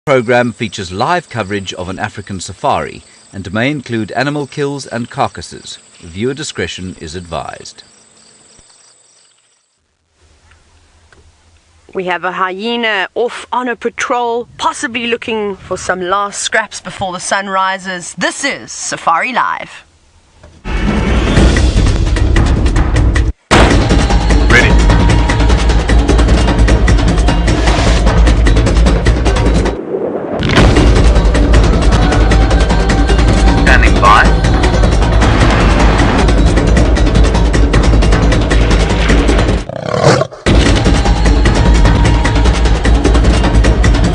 Program features live coverage of an African safari and may include animal kills and carcasses. Viewer discretion is advised. We have a hyena off on a patrol, possibly looking for some last scraps before the sun rises. This is Safari Live. Ready. Standing by.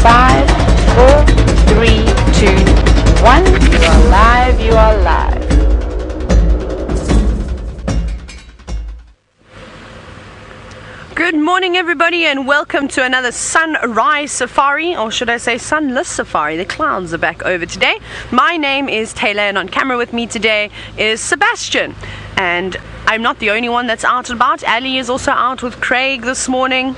Five, four, three, two, one. You are live, you are live. Good morning, everybody, and welcome to another sunrise safari, or should I say sunless safari. The clouds are back over today. My name is Taylor, and on camera with me today is Sebastian. And I'm not the only one that's out and about. Ali is also out with Craig this morning.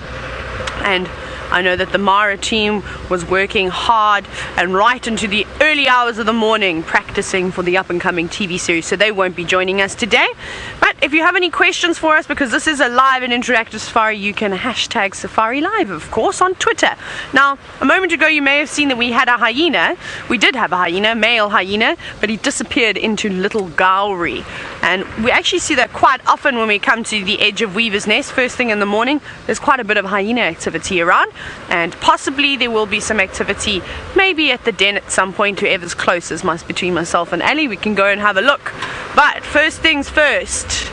And I know that the Mara team was working hard and right into the early hours of the morning practicing for the up-and-coming TV series, so they won't be joining us today. But if you have any questions for us, because this is a live and interactive safari, you can hashtag Safari Live, of course, on Twitter. Now, a moment ago you may have seen that we had a hyena. We did have a hyena, male hyena, but he disappeared into Little Gowrie. And we actually see that quite often when we come to the edge of Weaver's Nest, first thing in the morning. There's quite a bit of hyena activity around. And possibly there will be some activity maybe at the den at some point, whoever's closest. Between myself and Ali, we can go and have a look. But first things first,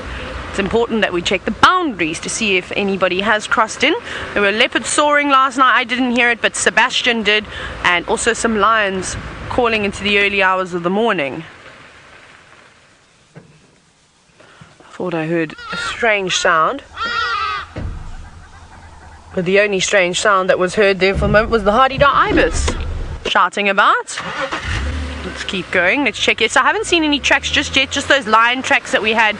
it's important that we check the boundaries to see if anybody has crossed in. There were leopards soaring last night. I didn't hear it, but Sebastian did, and also some lions calling into the early hours of the morning. I thought I heard a strange sound. But the only strange sound that was heard there for a moment was the hardy-dar ibis shouting about. Let's keep going. Let's check it. So I haven't seen any tracks just yet, just those lion tracks that we had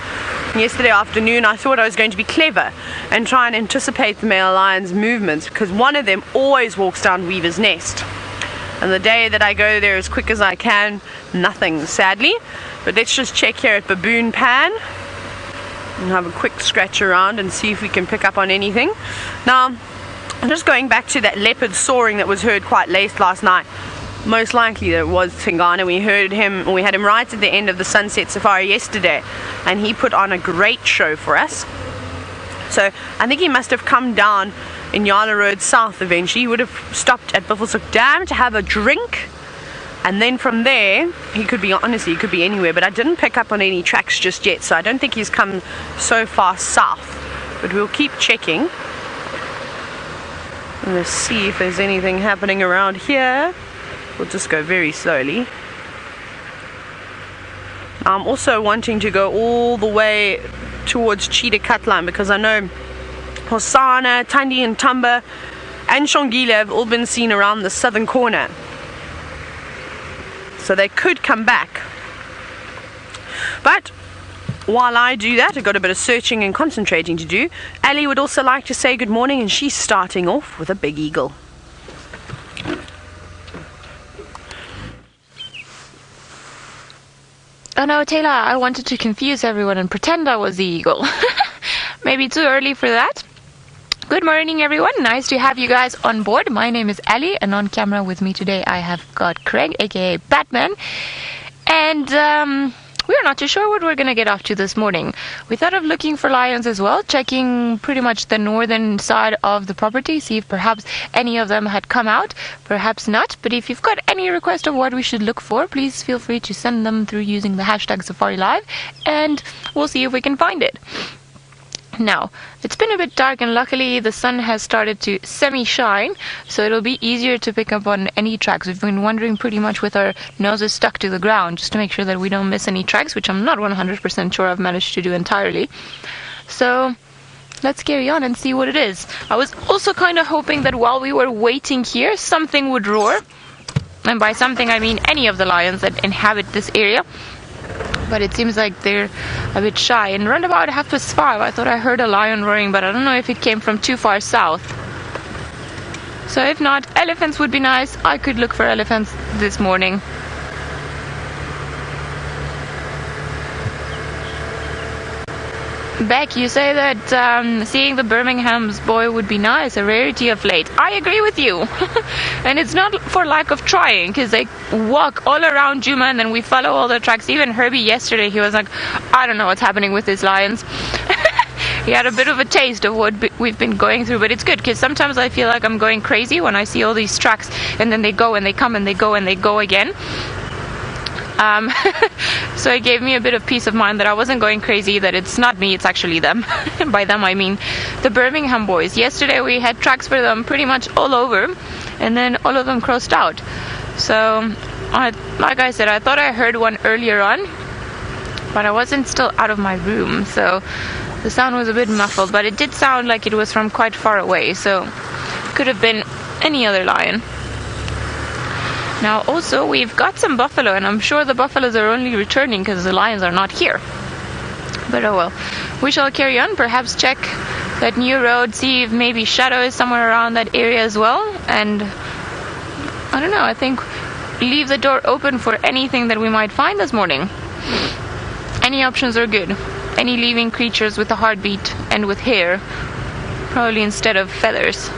yesterday afternoon. I thought I was going to be clever and try and anticipate the male lion's movements, because one of them always walks down Weaver's Nest. And the day that I go there as quick as I can, nothing, sadly. But let's just check here at Baboon Pan and have a quick scratch around and see if we can pick up on anything. Now, I'm just going back to that leopard soaring that was heard quite late last night. Most likely that was Tingana. We had him right at the end of the Sunset Safari yesterday, and he put on a great show for us. So I think he must have come down in Yala Road South eventually. He would have stopped at Buffelshoek Dam to have a drink. And then from there, he could be anywhere, but I didn't pick up on any tracks just yet, so I don't think he's come so far south. But we'll keep checking. Let's see if there's anything happening around here. We'll just go very slowly. I'm also wanting to go all the way towards Cheetah Cutline, because I know Hosanna, Tandi and Tamba and Shongile have all been seen around the southern corner. So they could come back. But while I do that, I've got a bit of searching and concentrating to do. Ali would also like to say good morning, and she's starting off with a big eagle. Oh no, Taylor, I wanted to confuse everyone and pretend I was the eagle. Maybe too early for that. Good morning, everyone. Nice to have you guys on board. My name is Ali, and on camera with me today I have got Craig, aka Batman. And we're not too sure what we're going to get up to this morning. We thought of looking for lions as well, checking pretty much the northern side of the property, see if perhaps any of them had come out, perhaps not. But if you've got any request of what we should look for, please feel free to send them through using the hashtag Safari Live, and we'll see if we can find it. Now, it's been a bit dark, and luckily the sun has started to semi-shine, so it'll be easier to pick up on any tracks. We've been wandering pretty much with our noses stuck to the ground just to make sure that we don't miss any tracks, which I'm not 100% sure I've managed to do entirely. So let's carry on and see what it is. I was also kind of hoping that while we were waiting here, something would roar. And by something I mean any of the lions that inhabit this area. But it seems like they're a bit shy. And around about 5:30, I thought I heard a lion roaring, but I don't know if it came from too far south. So if not, elephants would be nice. I could look for elephants this morning. Beck, you say that seeing the Birmingham's boy would be nice, a rarity of late. I agree with you. And it's not for lack of trying, because they walk all around Djuma and then we follow all the tracks. Even Herbie yesterday, he was like, I don't know what's happening with these lions. He had a bit of a taste of what we've been going through, but it's good, because sometimes I feel like I'm going crazy when I see all these tracks and then they go and they come and they go and they go again. So it gave me a bit of peace of mind that I wasn't going crazy, that it's not me, it's actually them. By them I mean the Birmingham boys. Yesterday we had tracks for them pretty much all over, and then all of them crossed out. So like I said, I thought I heard one earlier on, but I wasn't still out of my room, so the sound was a bit muffled, but it did sound like it was from quite far away, so it could have been any other lion. Now also we've got some buffalo, and I'm sure the buffaloes are only returning because the lions are not here. But oh well, we shall carry on, perhaps check that new road, see if maybe Shadow is somewhere around that area as well, and I don't know, I think leave the door open for anything that we might find this morning. Any options are good. Any living creatures with a heartbeat and with hair, probably instead of feathers.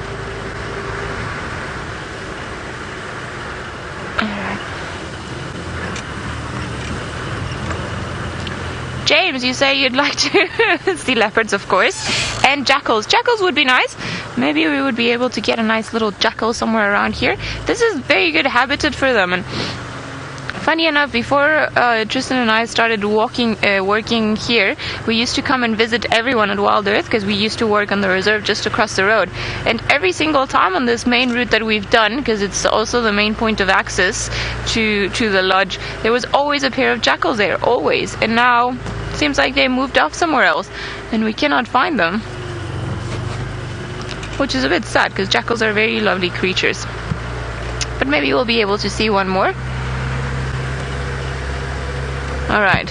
James, you say you'd like to see leopards, of course, and jackals. Jackals would be nice. Maybe we would be able to get a nice little jackal somewhere around here. This is very good habitat for them. And funny enough, before Tristan and I started working here, we used to come and visit everyone at Wild Earth, because we used to work on the reserve just across the road. And every single time on this main route that we've done, because it's also the main point of access to the lodge, there was always a pair of jackals there, always. And now it seems like they moved off somewhere else, and we cannot find them. Which is a bit sad, because jackals are very lovely creatures. But maybe we'll be able to see one more. Alright,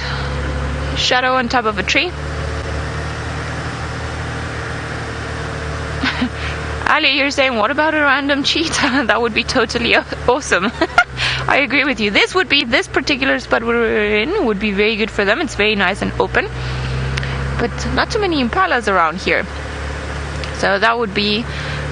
Shadow on top of a tree. Ali, you're saying, what about a random cheetah? That would be totally awesome. I agree with you. This particular spot we're in would be very good for them. It's very nice and open. But not too many impalas around here. So that would be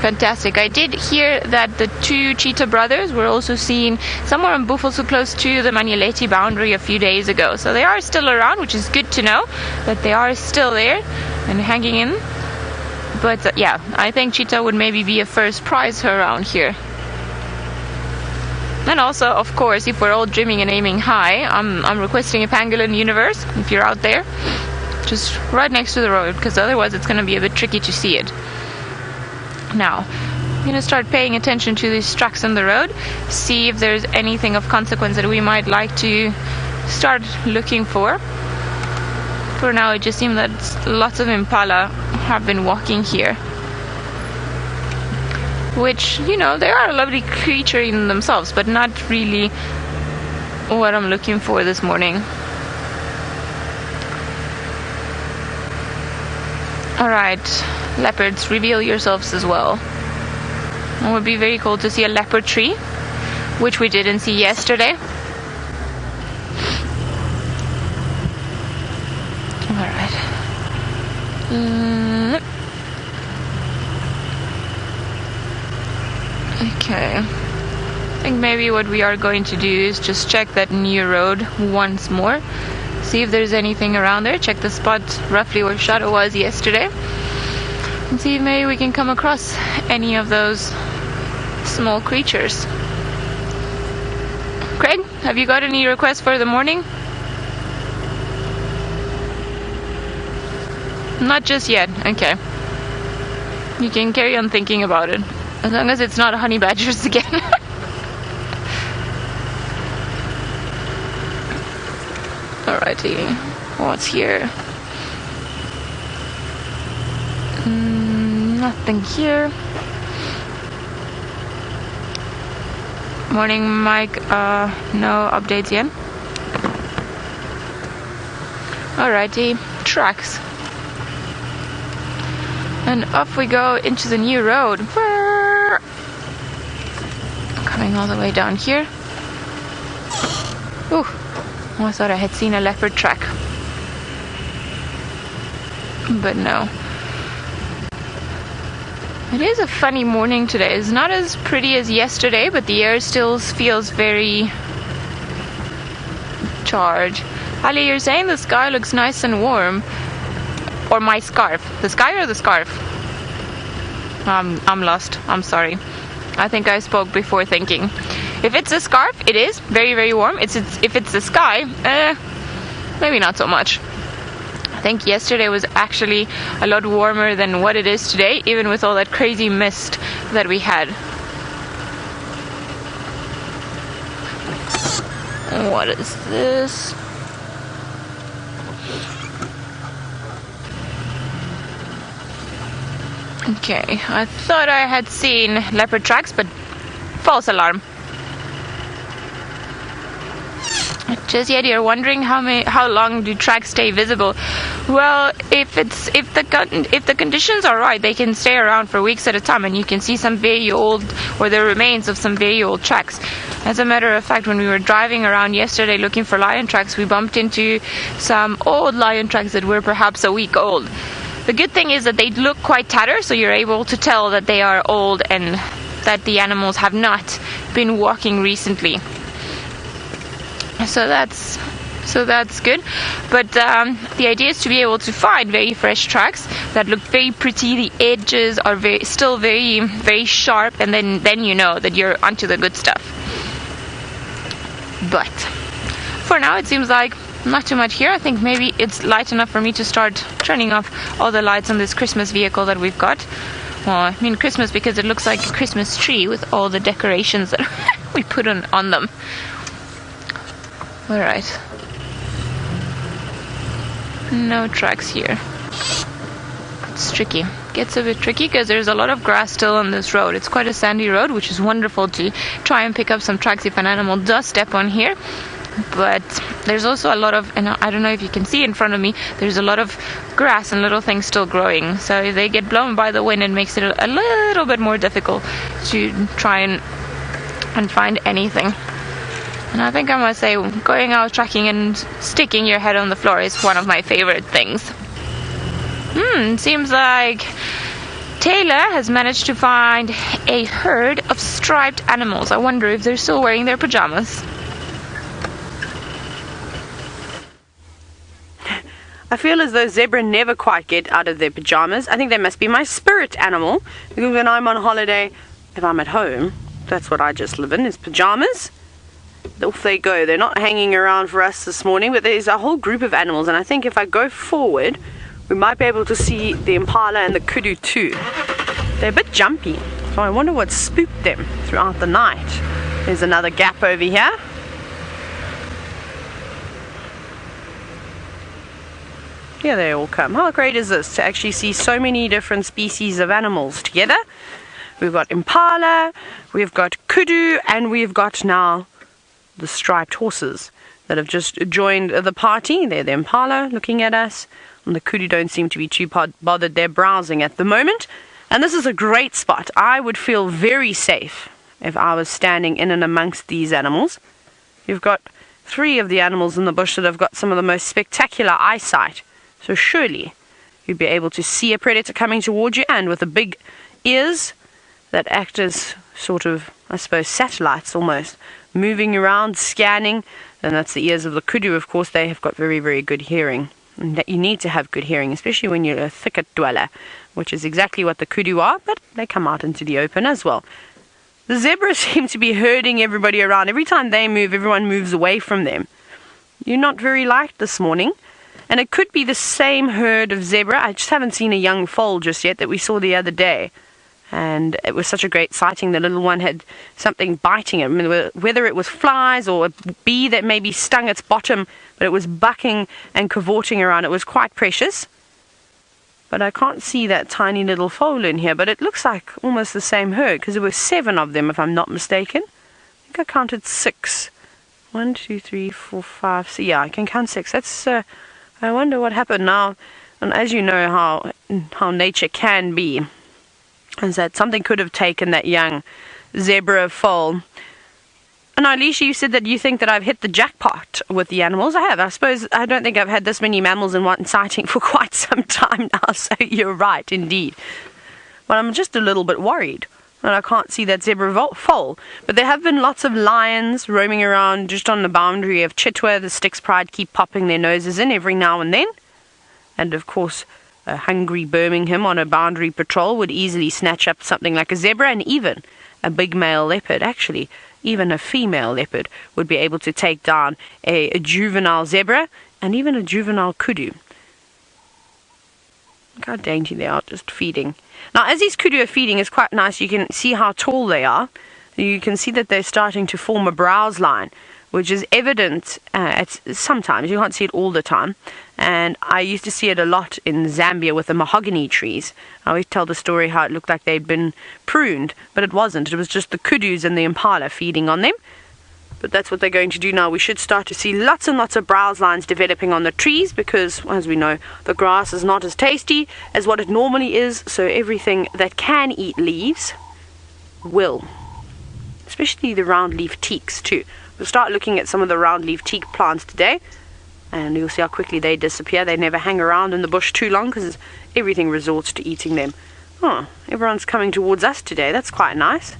fantastic. I did hear that the two cheetah brothers were also seen somewhere in Buffalo, close to the Manuleti boundary a few days ago. So they are still around, which is good to know that they are still there and hanging in. But yeah, I think cheetah would maybe be a first prize around here. And also, of course, if we're all dreaming and aiming high, I'm requesting a pangolin universe, if you're out there, just right next to the road, because otherwise it's going to be a bit tricky to see it. Now, I'm going to start paying attention to these tracks on the road, see if there's anything of consequence that we might like to start looking for. For now, it just seems that lots of impala have been walking here. Which, you know, they are a lovely creature in themselves, but not really what I'm looking for this morning. Alright, leopards, reveal yourselves as well. It would be very cool to see a leopard tree, which we didn't see yesterday. Alright. Okay. I think maybe what we are going to do is just check that new road once more. See if there's anything around there. Check the spot roughly where Shadow was yesterday. And see if maybe we can come across any of those small creatures. Craig, have you got any requests for the morning? Not just yet. Okay. You can carry on thinking about it. As long as it's not honey badgers again. Alrighty. What's here? Nothing here. Morning, Mike. No updates yet. Alrighty. Tracks. And off we go into the new road. going all the way down here. Ooh, I thought I had seen a leopard track. But no. It is a funny morning today. It's not as pretty as yesterday, but the air still feels very charged. Ali, you're saying the sky looks nice and warm. Or my scarf. The sky or the scarf? I'm lost. I'm sorry. I think I spoke before thinking. If it's a scarf, it is very, very warm. If it's the sky, maybe not so much. I think yesterday was actually a lot warmer than what it is today, even with all that crazy mist that we had. What is this? Okay, I thought I had seen leopard tracks, but false alarm. Just yet you're wondering how long do tracks stay visible? Well, if the conditions are right, they can stay around for weeks at a time, and you can see some very old, or the remains of some very old tracks. As a matter of fact, when we were driving around yesterday looking for lion tracks, we bumped into some old lion tracks that were perhaps a week old. The good thing is that they look quite tattered, so you're able to tell that they are old and that the animals have not been walking recently. So that's good. But the idea is to be able to find very fresh tracks that look very pretty. The edges are still very, very sharp, and then you know that you're onto the good stuff. But for now, it seems like not too much here. I think maybe it's light enough for me to start turning off all the lights on this Christmas vehicle that we've got. Well, I mean Christmas because it looks like a Christmas tree with all the decorations that we put on them. Alright. No tracks here. It's tricky. Gets a bit tricky because there's a lot of grass still on this road. It's quite a sandy road, which is wonderful to try and pick up some tracks if an animal does step on here. But there's also a lot of, and I don't know if you can see in front of me, there's a lot of grass and little things still growing. So if they get blown by the wind, it makes it a little bit more difficult to try and find anything. And I think I must say, going out tracking and sticking your head on the floor is one of my favorite things. Seems like Taylor has managed to find a herd of striped animals. I wonder if they're still wearing their pajamas. I feel as though zebra never quite get out of their pajamas. I think they must be my spirit animal, because when I'm on holiday, if I'm at home, that's what I just live in, is pajamas. Off they go. They're not hanging around for us this morning, but there's a whole group of animals, and I think if I go forward, we might be able to see the impala and the kudu too. They're a bit jumpy, so I wonder what spooked them throughout the night. There's another gap over here. Here they all come. How great is this to actually see so many different species of animals together? We've got impala, we've got kudu, and we've got now the striped horses that have just joined the party. They're the impala looking at us, and the kudu don't seem to be too bothered. They're browsing at the moment, and this is a great spot. I would feel very safe if I was standing in and amongst these animals. You've got 3 of the animals in the bush that have got some of the most spectacular eyesight, so surely you'd be able to see a predator coming towards you, and with the big ears that act as sort of, I suppose, satellites almost, moving around, scanning. And that's the ears of the kudu, of course. They have got very, very good hearing. And that you need to have good hearing, especially when you're a thicket dweller, which is exactly what the kudu are, but they come out into the open as well. The zebras seem to be herding everybody around. Every time they move, everyone moves away from them. You're not very liked this morning. And it could be the same herd of zebra. I just haven't seen a young foal just yet that we saw the other day. And it was such a great sighting. The little one had something biting it, whether it was flies or a bee that maybe stung its bottom, but it was bucking and cavorting around. It was quite precious. But I can't see that tiny little foal in here, but it looks like almost the same herd, because there were 7 of them, if I'm not mistaken. I think I counted 6. 1, 2, 3, 4, 5. So yeah, I can count 6. That's I wonder what happened now. And as you know how nature can be, is that something could have taken that young zebra foal And Alicia, you said that you think that I've hit the jackpot with the animals. I have. I suppose I don't think I've had this many mammals in one sighting for quite some time now, so you're right, indeed. But I'm just a little bit worried that I can't see that zebra foal. But there have been lots of lions roaming around just on the boundary of Chitwa. The Styx Pride keep popping their noses in every now and then. And of course, a hungry Birmingham on a boundary patrol would easily snatch up something like a zebra, and even a big male leopard, actually. Even a female leopard would be able to take down a juvenile zebra and even a juvenile kudu. Look how dainty they are, just feeding. Now, as these kudu are feeding, it's quite nice. You can see how tall they are. You can see that they're starting to form a browse line, which is evident sometimes. You can't see it all the time. And I used to see it a lot in Zambia with the mahogany trees. I always tell the story how it looked like they'd been pruned, but it wasn't. It was just the kudus and the impala feeding on them. But that's what they're going to do now. We should start to see lots and lots of browse lines developing on the trees because, as we know, the grass is not as tasty as what it normally is. So everything that can eat leaves will. Especially the round leaf teaks too. We'll start looking at some of the round leaf teak plants today. And you'll see how quickly they disappear. They never hang around in the bush too long because everything resorts to eating them. Oh, everyone's coming towards us today. That's quite nice.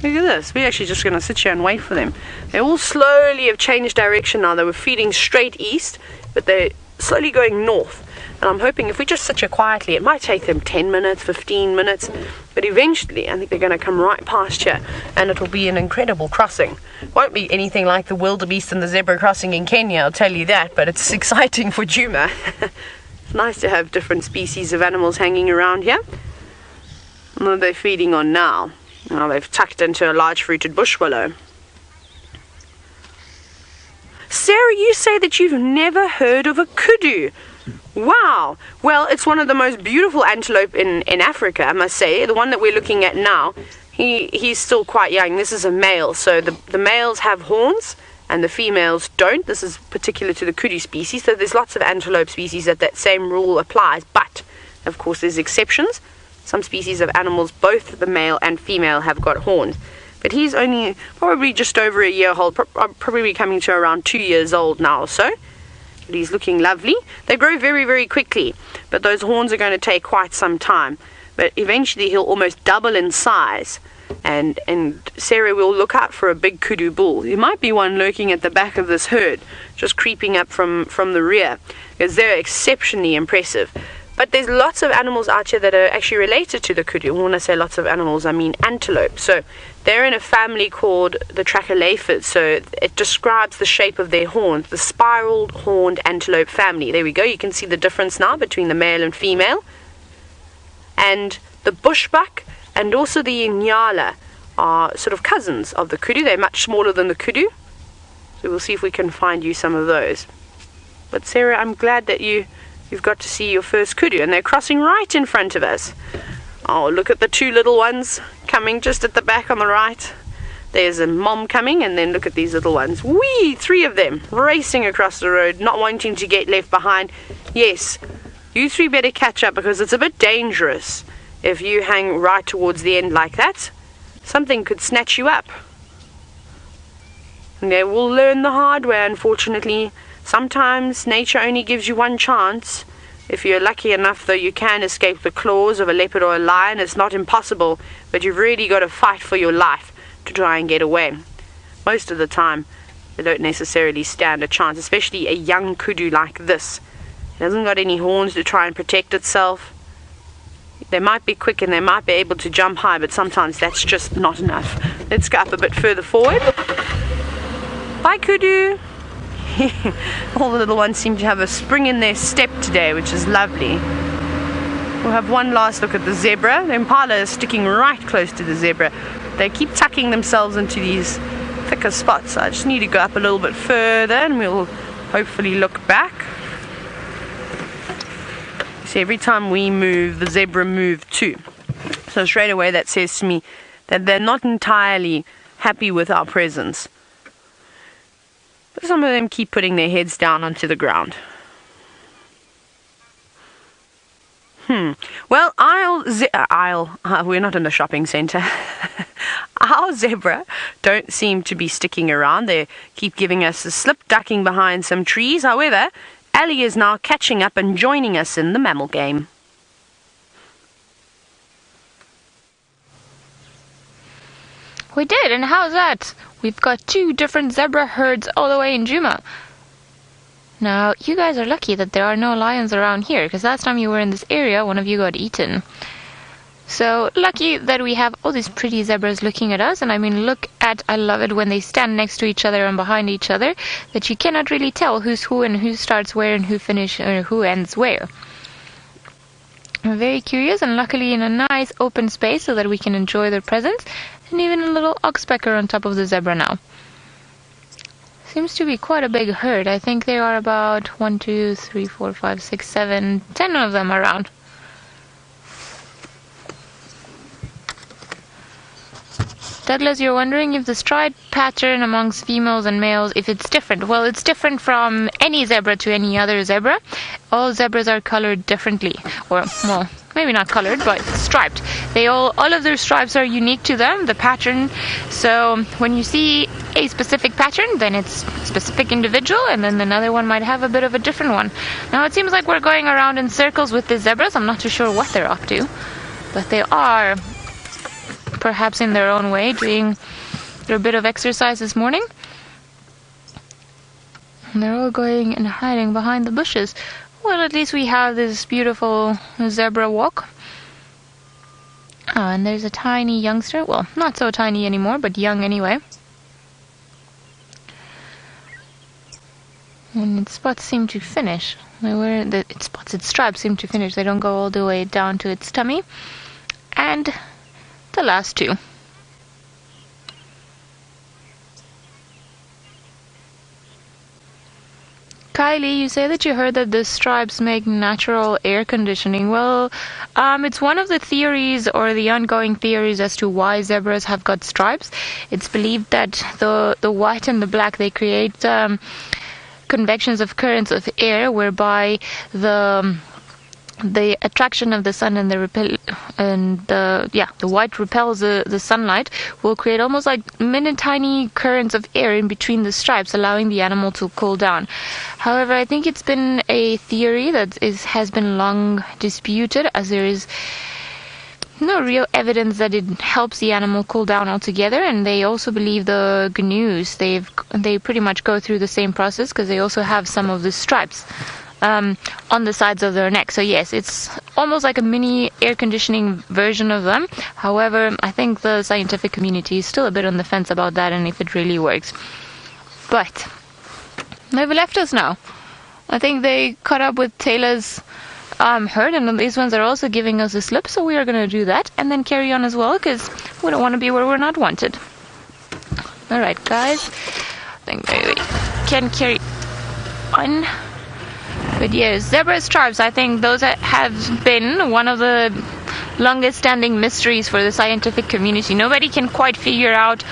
Look at this. We're actually just going to sit here and wait for them. They all slowly have changed direction now. They were feeding straight east, but they're slowly going north. And I'm hoping if we just sit here quietly, it might take them 10 minutes, 15 minutes. But eventually, I think they're going to come right past here. And it'll be an incredible crossing. Won't be anything like the wildebeest and the zebra crossing in Kenya, I'll tell you that. But it's exciting for Djuma. It's nice to have different species of animals hanging around here. What are they feeding on now? Now they've tucked into a large fruited bush willow. Sarah, you say that you've never heard of a kudu. Wow. Well, it's one of the most beautiful antelope in Africa, I must say. The one that we're looking at now, he's still quite young. This is a male, so the males have horns and the females don't. This is particular to the kudu species, so there's lots of antelope species that same rule applies, but of course there's exceptions. Some species of animals, both the male and female, have got horns. But he's only probably just over a year old, probably coming to around 2 years old now or so. But he's looking lovely. They grow very, very quickly, but those horns are going to take quite some time. But eventually he'll almost double in size. And Sarah will look out for a big kudu bull. There might be one lurking at the back of this herd, just creeping up from the rear, because they're exceptionally impressive. But there's lots of animals out here that are actually related to the kudu. When I say lots of animals, I mean antelope. So they're in a family called the Trachylephids. So it describes the shape of their horns, the spiraled horned antelope family. There we go. You can see the difference now between the male and female. And the bushbuck and also the inyala are sort of cousins of the kudu. They're much smaller than the kudu. So we'll see if we can find you some of those. But Sarah, I'm glad that you've got to see your first kudu, and they're crossing right in front of us. Oh, look at the two little ones coming just at the back on the right. There's a mom coming, and then look at these little ones. Whee! 3 of them racing across the road, not wanting to get left behind. Yes, you 3 better catch up because it's a bit dangerous if you hang right towards the end like that. Something could snatch you up. And they will learn the hard way, unfortunately. Sometimes nature only gives you one chance. If you're lucky enough, though, you can escape the claws of a leopard or a lion. It's not impossible, but you've really got to fight for your life to try and get away. Most of the time, they don't necessarily stand a chance, especially a young kudu like this. It hasn't got any horns to try and protect itself. They might be quick and they might be able to jump high, but sometimes that's just not enough. Let's go up a bit further forward. Bye, kudu. All the little ones seem to have a spring in their step today, which is lovely. We'll have one last look at the zebra. The impala is sticking right close to the zebra. They keep tucking themselves into these thicker spots. I just need to go up a little bit further and we'll hopefully look back. See, every time we move, the zebra moves too. So straight away that says to me that they're not entirely happy with our presence. But some of them keep putting their heads down onto the ground. Well, we're not in a shopping centre. Our zebra don't seem to be sticking around. They keep giving us a slip, ducking behind some trees. However, Ali is now catching up and joining us in the mammal game. We did, and how's that? We've got 2 different zebra herds all the way in Djuma. Now, you guys are lucky that there are no lions around here, because last time you were in this area, one of you got eaten. So, lucky that we have all these pretty zebras looking at us, and I mean, I love it when they stand next to each other and behind each other, that you cannot really tell who's who and who starts where and who ends where. I'm very curious, and luckily in a nice open space so that we can enjoy their presence, and even a little oxpecker on top of the zebra now. Seems to be quite a big herd. I think there are about 1, 2, 3, 4, 5, 6, 7, 10 of them around. Douglas, you're wondering if the stripe pattern amongst females and males, if it's different. Well, it's different from any zebra to any other zebra. All zebras are colored differently. Or, well, maybe not colored, but striped. All of their stripes are unique to them, the pattern. So when you see a specific pattern, then it's specific individual, and then another one might have a bit of a different one. Now, it seems like we're going around in circles with the zebras. I'm not too sure what they're up to, but they are perhaps in their own way doing a bit of exercise this morning. And they're all going and hiding behind the bushes. Well, at least we have this beautiful zebra walk. And there's a tiny youngster. Well, not so tiny anymore, but young anyway. And its spots seem to finish. Its stripes seem to finish. They don't go all the way down to its tummy. And the last 2. Kylie, you say that you heard that the stripes make natural air conditioning. Well, it's one of the theories or the ongoing theories as to why zebras have got stripes. It's believed that the white and the black, they create convections of currents of air whereby the attraction of the sun and the white repels the sunlight, will create almost like mini tiny currents of air in between the stripes, allowing the animal to cool down. However, I think it's been a theory that has been long disputed, as there is no real evidence that it helps the animal cool down altogether. And they also believe the gnus, they pretty much go through the same process, because they also have some of the stripes on the sides of their neck. So yes, it's almost like a mini air conditioning version of them. However, I think the scientific community is still a bit on the fence about that and if it really works. But they've left us now. I think they caught up with Taylor's herd, and these ones are also giving us a slip, so we are going to do that and then carry on as well, because we don't want to be where we're not wanted. Alright guys, I think maybe we can carry on. But yes, zebra stripes, I think those have been one of the longest standing mysteries for the scientific community. Nobody can quite figure out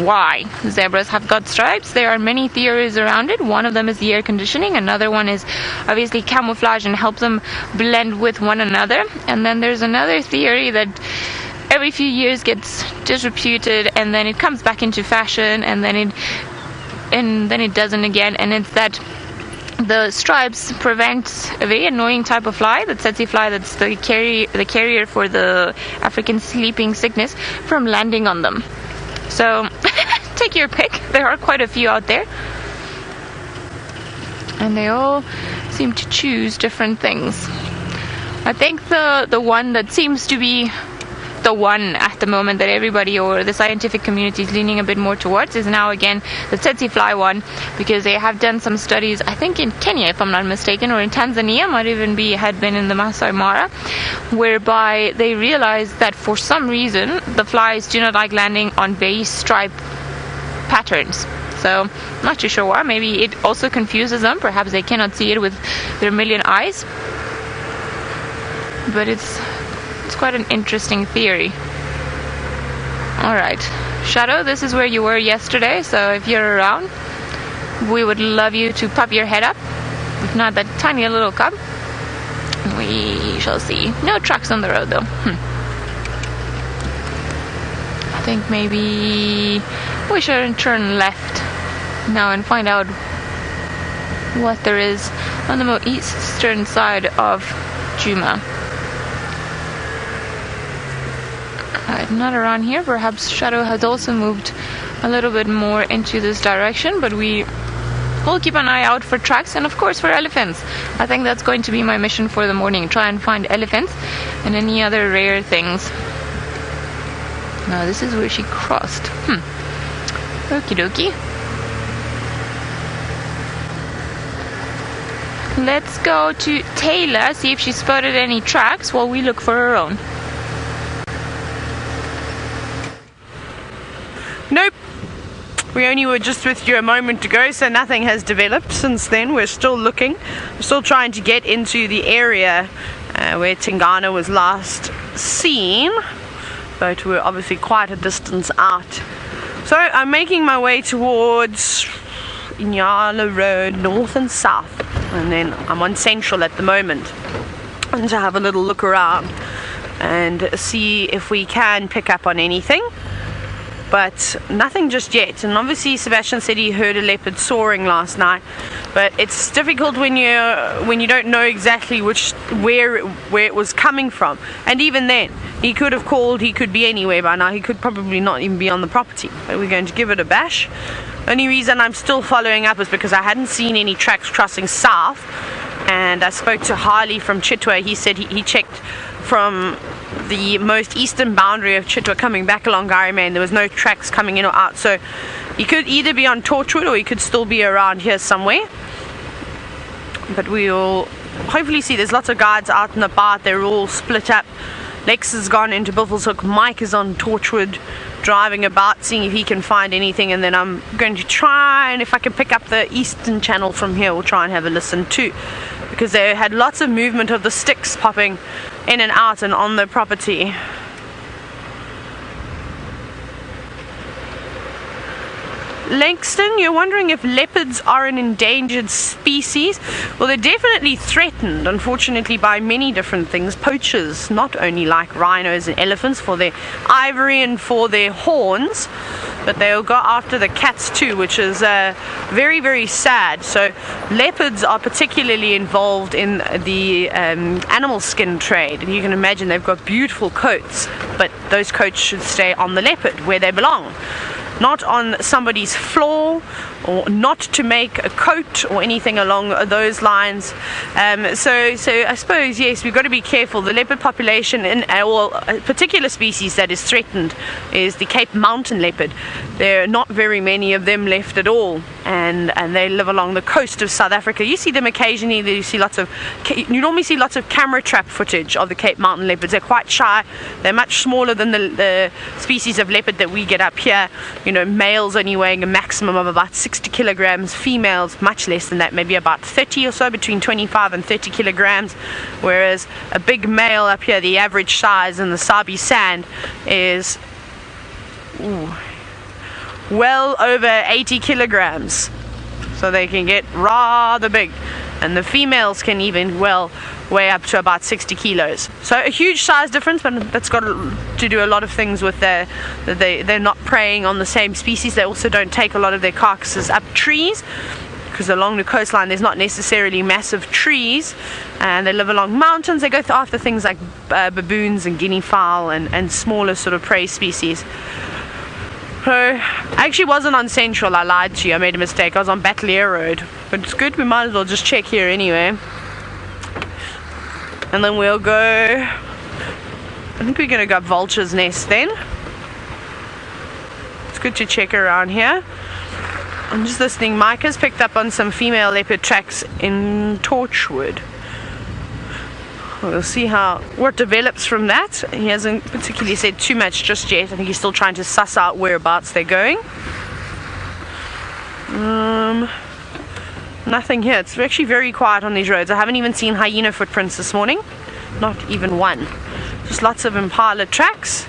why zebras have got stripes. There are many theories around it. One of them is the air conditioning. Another one is obviously camouflage and help them blend with one another. And then there's another theory that every few years gets disreputed and then it comes back into fashion and then it doesn't again. And it's that the stripes prevent a very annoying type of fly, the tsetse fly, that's the carrier for the African sleeping sickness, from landing on them. So take your pick. There are quite a few out there, and they all seem to choose different things. I think the one that seems to be the one at the moment that everybody or the scientific community is leaning a bit more towards is now again the tsetse fly one, because they have done some studies, I think in Kenya if I'm not mistaken, or in Tanzania, might even had been in the Masai Mara, whereby they realized that for some reason the flies do not like landing on base stripe patterns. So I'm not too sure why. Maybe it also confuses them. Perhaps they cannot see it with their million eyes. But it's quite an interesting theory. Alright, Shadow, this is where you were yesterday, so if you're around, we would love you to pop your head up. If not, that tiny little cub. We shall see. No trucks on the road though. I think maybe we should turn left now and find out what there is on the more eastern side of Djuma. Not around here. Perhaps Shadow has also moved a little bit more into this direction, but we will keep an eye out for tracks and of course for elephants. I think that's going to be my mission for the morning. Try and find elephants and any other rare things. Now this is where she crossed. Okie dokie. Let's go to Taylor, see if she spotted any tracks while we look for her own. Nope. We only were just with you a moment ago, so nothing has developed since then. We're still looking. We're still trying to get into the area where Tingana was last seen, but we're obviously quite a distance out. So I'm making my way towards Inyala Road, north and south, and then I'm on Central at the moment, and to have a little look around and see if we can pick up on anything. But nothing just yet. And obviously Sebastian said he heard a leopard soaring last night, but it's difficult when you don't know exactly where it was coming from. And even then, he could have called, he could be anywhere by now, he could probably not even be on the property. But we're going to give it a bash. Only reason I'm still following up is because I hadn't seen any tracks crossing south, and I spoke to Harley from Chitwa. He said he checked from the most eastern boundary of Chitwa coming back along Guyman. There was no tracks coming in or out, so he could either be on Torchwood or he could still be around here somewhere. But we'll hopefully see. There's lots of guides out and about. They're all split up. Lex has gone into Buffelshoek. Mike is on Torchwood driving about, seeing if he can find anything, and then I'm going to try, and if I can pick up the eastern channel from here, we'll try and have a listen too, because they had lots of movement of the sticks popping in and out and on the property. Langston, you're wondering if leopards are an endangered species. Well, they're definitely threatened, unfortunately, by many different things. Poachers not only like rhinos and elephants for their ivory and for their horns, but they'll go after the cats too, which is very, very sad. So leopards are particularly involved in the animal skin trade, and you can imagine they've got beautiful coats, but those coats should stay on the leopard where they belong, not on somebody's floor, or not to make a coat or anything along those lines. So I suppose, yes, we've got to be careful. The leopard population in a particular species that is threatened is the Cape Mountain leopard. There are not very many of them left at all, and they live along the coast of South Africa. You see them occasionally. You normally see lots of camera trap footage of the Cape Mountain leopards. They're quite shy. They're much smaller than the species of leopard that we get up here. You know, males only weighing a maximum of about 60 kilograms, females much less than that, maybe about 30 or so, between 25 and 30 kilograms, whereas a big male up here, the average size in the Sabi sand is well over 80 kilograms, so they can get rather big, and the females can even weigh up to about 60 kilos. So a huge size difference, but that's got to do a lot of things with they're not preying on the same species. They also don't take a lot of their carcasses up trees, because along the coastline there's not necessarily massive trees, and they live along mountains. They go after things like baboons and guinea fowl and smaller sort of prey species. So I actually wasn't on Central, I lied to you, I made a mistake. I was on Battalier Road, but it's good, we might as well just check here anyway. And then we'll go, I think we're going to go up Vulture's Nest then. It's good to check around here. I'm just listening. Mike has picked up on some female leopard tracks in Torchwood. We'll see what develops from that. He hasn't particularly said too much just yet. I think he's still trying to suss out whereabouts they're going. Nothing here. It's actually very quiet on these roads. I haven't even seen hyena footprints this morning. Not even one. Just lots of impala tracks.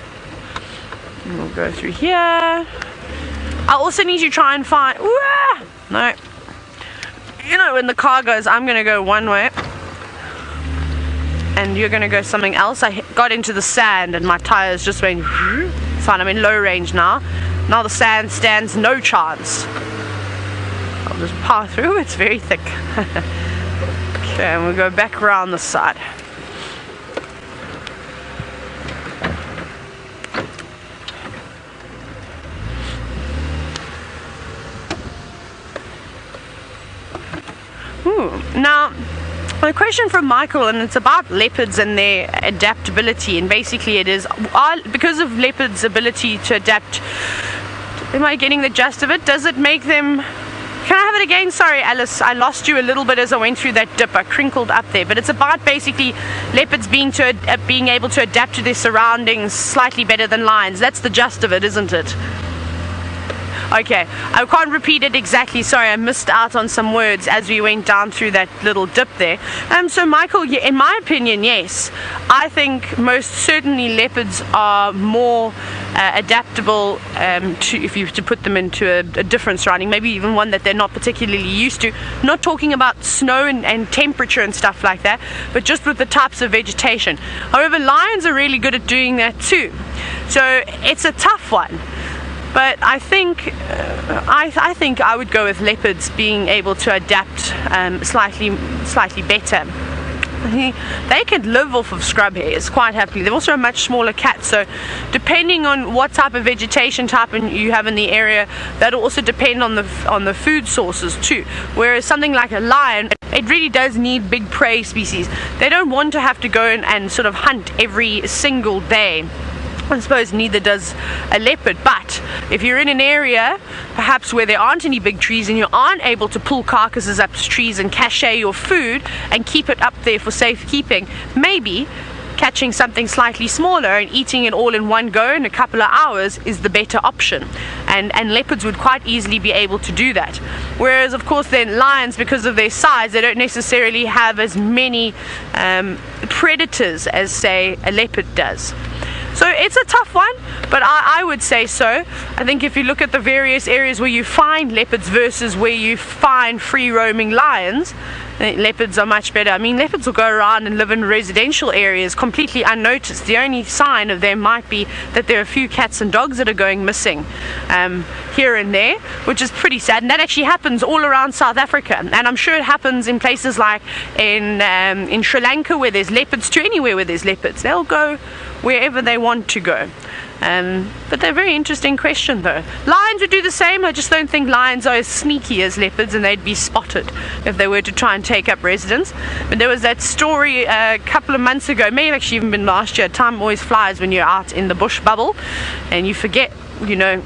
And we'll go through here. I also need to try and find... No. You know, when the car goes, I'm going to go one way. and you're going to go something else. I got into the sand and my tires just went fine. I'm in low range now. Now the sand stands no chance. I'll just power through. It's very thick. Okay, and we'll go back around the side. Now, a question from Michael, and it's about leopards and their adaptability, and basically it is, because of leopards' ability to adapt, am I getting the gist of it? Does it make them... Can I have it again? Sorry, Alice, I lost you a little bit as I went through that dip. I crinkled up there, but it's about basically leopards being able to adapt to their surroundings slightly better than lions. That's the gist of it, isn't it? Okay, I can't repeat it exactly. Sorry, I missed out on some words as we went down through that little dip there. So Michael, in my opinion, yes. I think most certainly leopards are more adaptable if you to put them into a different surrounding, maybe even one that they're not particularly used to. Not talking about snow and temperature and stuff like that, but just with the types of vegetation. However, lions are really good at doing that too. So it's a tough one. But I think I would go with leopards being able to adapt slightly better. They can live off of scrub hairs quite happily. They're also a much smaller cat, so depending on what type of vegetation type you have in the area, that'll also depend on the food sources too. Whereas something like a lion, it really does need big prey species. They don't want to have to go and sort of hunt every single day. I suppose neither does a leopard, but if you're in an area perhaps where there aren't any big trees and you aren't able to pull carcasses up trees and cache your food and keep it up there for safekeeping, maybe catching something slightly smaller and eating it all in one go in a couple of hours is the better option, and leopards would quite easily be able to do that. Whereas of course then lions, because of their size, they don't necessarily have as many predators as say a leopard does. So it's a tough one, but I would say so. I think if you look at the various areas where you find leopards versus where you find free-roaming lions, leopards are much better. I mean, leopards will go around and live in residential areas completely unnoticed. The only sign of them might be that there are a few cats and dogs that are going missing here and there, which is pretty sad. And that actually happens all around South Africa. And I'm sure it happens in places like in Sri Lanka where there's leopards too. Anywhere where there's leopards, they'll go wherever they want to go. But they're a very interesting question though. Lions would do the same. I just don't think lions are as sneaky as leopards, and they'd be spotted if they were to try and take up residence. But there was that story a couple of months ago, maybe actually even been last year. Time always flies when you're out in the bush bubble and you forget, you know,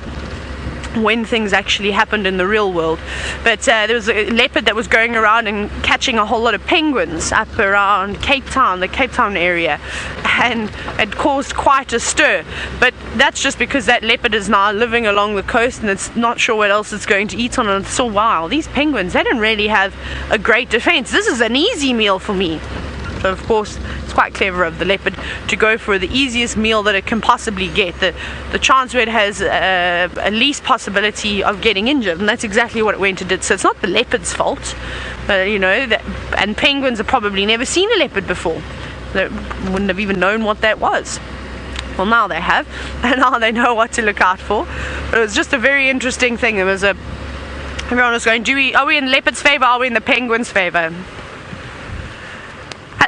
when things actually happened in the real world. But there was a leopard that was going around and catching a whole lot of penguins up around Cape Town, the Cape Town area, and it caused quite a stir. But that's just because that leopard is now living along the coast and it's not sure what else it's going to eat on, and it's so wild. These penguins, they don't really have a great defense. This is an easy meal for me. So of course it's quite clever of the leopard to go for the easiest meal that it can possibly get, the chance where it has a least possibility of getting injured, and that's exactly what it went and did. So it's not the leopard's fault, you know, and penguins have probably never seen a leopard before. They wouldn't have even known what that was. Well, now they have, and now they know what to look out for. But it was just a very interesting thing. There was everyone was going, are we in the leopard's favor, are we in the penguin's favor?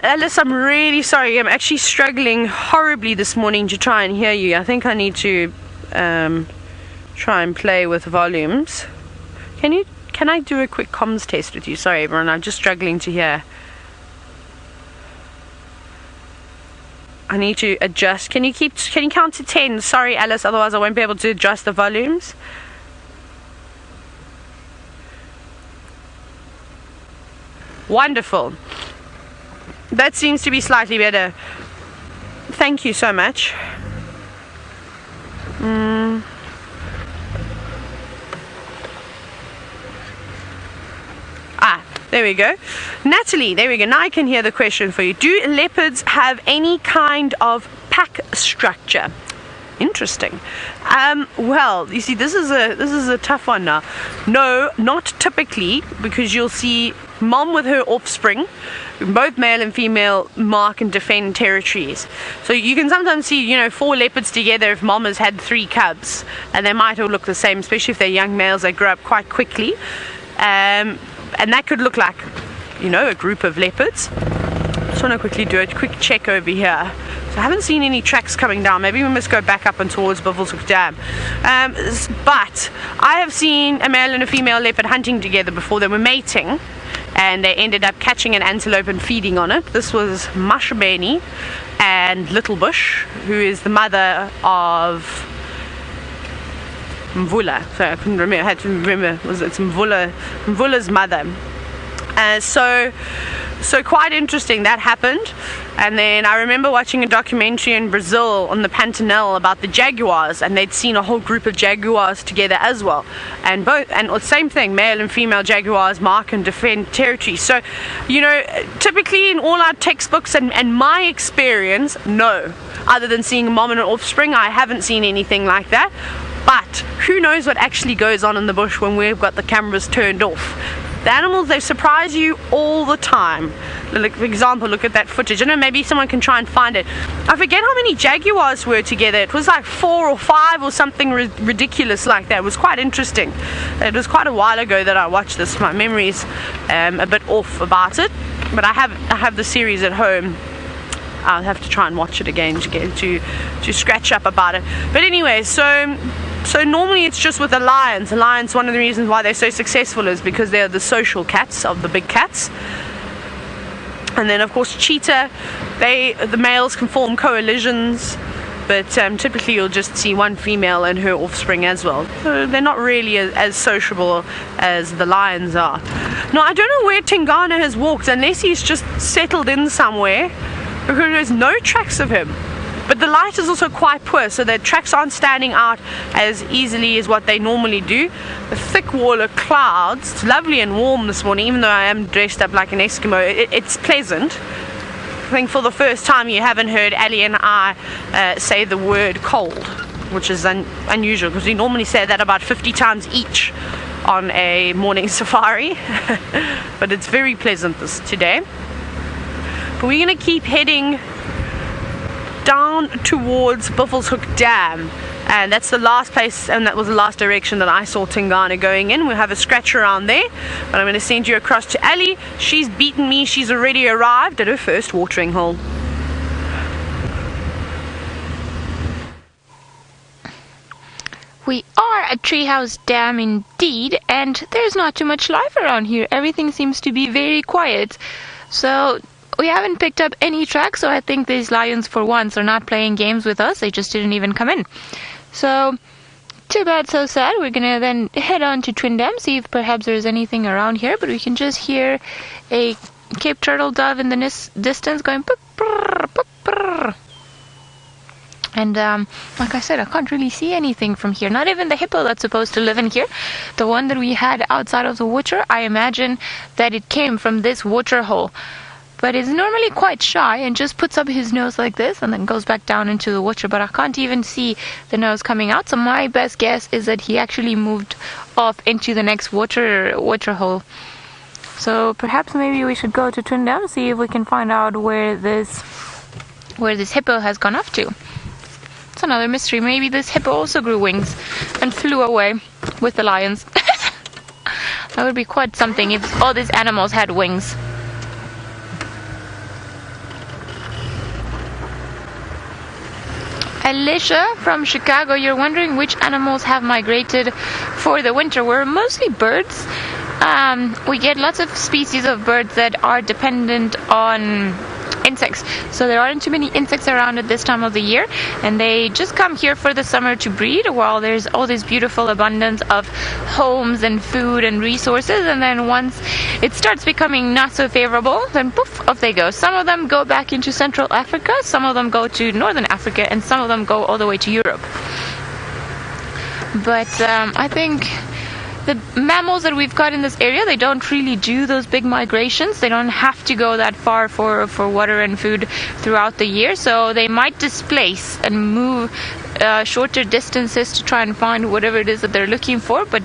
Alice, I'm really sorry. I'm actually struggling horribly this morning to try and hear you. I think I need to try and play with volumes. Can I do a quick comms test with you? Sorry everyone, I'm just struggling to hear. I need to adjust. Can you count to 10? Sorry Alice, otherwise I won't be able to adjust the volumes. Wonderful. That seems to be slightly better. Thank you so much. There we go. Natalie, there we go. Now I can hear the question for you. Do leopards have any kind of pack structure? Interesting. Well, you see, this is a tough one now. No, not typically, because you'll see mom with her offspring, both male and female, mark and defend territories. So you can sometimes see, 4 leopards together if mom has had 3 cubs, and they might all look the same, especially if they're young males. They grow up quite quickly, and that could look like, a group of leopards. Just want to quickly do a quick check over here. So I haven't seen any tracks coming down. Maybe we must go back up and towards Buffelshoek Dam. But I have seen a male and a female leopard hunting together before. They were mating, and they ended up catching an antelope and feeding on it. This was Mashabeni and Little Bush, who is the mother of Mvula. So I couldn't remember. I had to remember. It's Mvula's mother. So quite interesting that happened. And then I remember watching a documentary in Brazil on the Pantanal about the jaguars, and they'd seen a whole group of jaguars together as well, and same thing, male and female jaguars mark and defend territory. So typically in all our textbooks and my experience, no, other than seeing a mom and an offspring, I haven't seen anything like that. But who knows what actually goes on in the bush when we've got the cameras turned off. The animals, they surprise you all the time. Like, for example, look at that footage. I know maybe someone can try and find it. I forget how many jaguars were together. It was like 4 or 5 or something ridiculous like that. It was quite interesting. It was quite a while ago that I watched this. My memory's a bit off about it. But I have the series at home. I'll have to try and watch it again to scratch up about it. But anyway, so normally it's just with the lions. The lions, one of the reasons why they're so successful is because they're the social cats of the big cats. And then of course cheetah, the males can form coalitions, but typically you'll just see one female and her offspring as well. So they're not really as sociable as the lions are. Now I don't know where Tingana has walked, unless he's just settled in somewhere, because there's no tracks of him. But the light is also quite poor, so the tracks aren't standing out as easily as what they normally do. The thick wall of clouds. It's lovely and warm this morning, even though I am dressed up like an Eskimo. It's pleasant. I think for the first time you haven't heard Ali and I say the word cold, which is unusual, because we normally say that about 50 times each on a morning safari. But it's very pleasant today. But we're going to keep heading down towards Buffelshoek Dam, and that's the last place, and that was the last direction that I saw Tingana going in. We'll have a scratch around there, but I'm going to send you across to Ali. She's beaten me. She's already arrived at her first watering hole. We are at Treehouse Dam indeed, and there's not too much life around here. Everything seems to be very quiet. So we haven't picked up any tracks, so I think these lions for once are not playing games with us. They just didn't even come in. So, too bad, so sad. We're going to then head on to Twin Dam, see if perhaps there's anything around here. But we can just hear a Cape turtle dove in the distance going purr, purr, purr, purr. And like I said, I can't really see anything from here. Not even the hippo that's supposed to live in here. The one that we had outside of the water, I imagine that it came from this water hole. But it's normally quite shy and just puts up his nose like this and then goes back down into the water. But I can't even see the nose coming out. So my best guess is that he actually moved off into the next water hole. So perhaps maybe we should go to Twin Dam, see if we can find out where this hippo has gone off to. It's another mystery. Maybe this hippo also grew wings and flew away with the lions. That would be quite something if all these animals had wings. Alicia from Chicago, you're wondering which animals have migrated for the winter. We're mostly birds. We get lots of species of birds that are dependent on insects. So there aren't too many insects around at this time of the year, and they just come here for the summer to breed while there's all this beautiful abundance of homes and food and resources. And then once it starts becoming not so favorable, then poof, off they go. Some of them go back into Central Africa, some of them go to Northern Africa, and some of them go all the way to Europe. But I think the mammals that we've got in this area, they don't really do those big migrations. They don't have to go that far for water and food throughout the year. So they might displace and move shorter distances to try and find whatever it is that they're looking for, but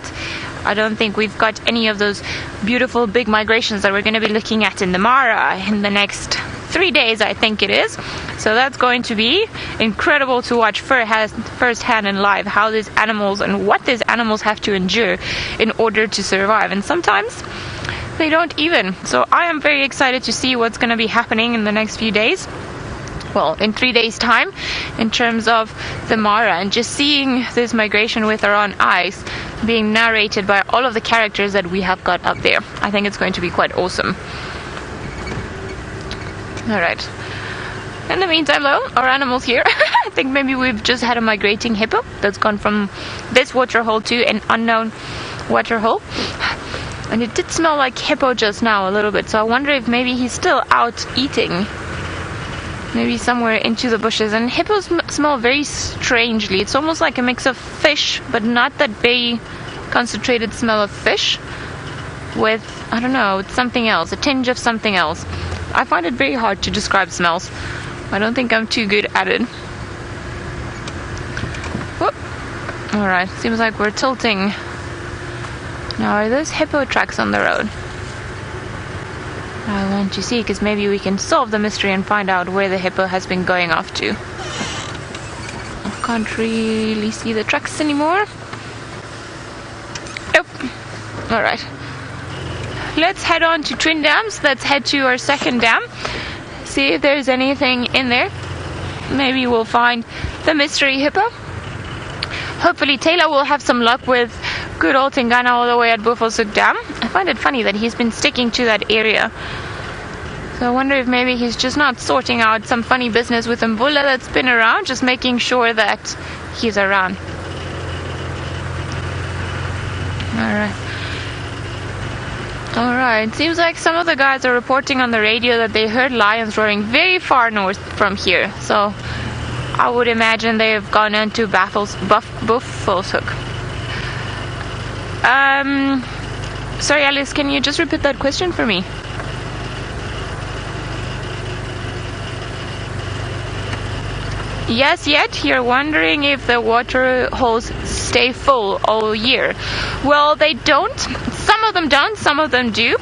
I don't think we've got any of those beautiful big migrations that we're going to be looking at in the Mara in the next 3 days, I think it is. So that's going to be incredible to watch firsthand and live how these animals and what these animals have to endure in order to survive. And sometimes they don't even. So I am very excited to see what's going to be happening in the next few days. Well, in 3 days' time, in terms of the Mara, and just seeing this migration with our own eyes being narrated by all of the characters that we have got up there. I think it's going to be quite awesome. Alright. In the meantime, though, our animals here, I think maybe we've just had a migrating hippo that's gone from this waterhole to an unknown waterhole. And it did smell like hippo just now a little bit, so I wonder if maybe he's still out eating. Maybe somewhere into the bushes. And hippos smell very strangely. It's almost like a mix of fish, but not that very concentrated smell of fish, with, I don't know, it's something else, a tinge of something else. I find it very hard to describe smells. I don't think I'm too good at it. Alright, seems like we're tilting. Now, are those hippo tracks on the road? I want to see, because maybe we can solve the mystery and find out where the hippo has been going off to. I can't really see the tracks anymore. Oh, alright. Let's head on to Twin Dams. Let's head to our second dam. See if there's anything in there. Maybe we'll find the mystery hippo. Hopefully Taylor will have some luck with good old Tingana all the way at Bufosuk Dam. I find it funny that he's been sticking to that area. So I wonder if maybe he's just not sorting out some funny business with Mbula that's been around, just making sure that he's around. Alright, seems like some of the guys are reporting on the radio that they heard lions roaring very far north from here. So I would imagine they have gone into Bufosuk. Sorry, Alice, can you just repeat that question for me? Yes, yet you're wondering if the water holes stay full all year. Well, they don't. Some of them don't, some of them do.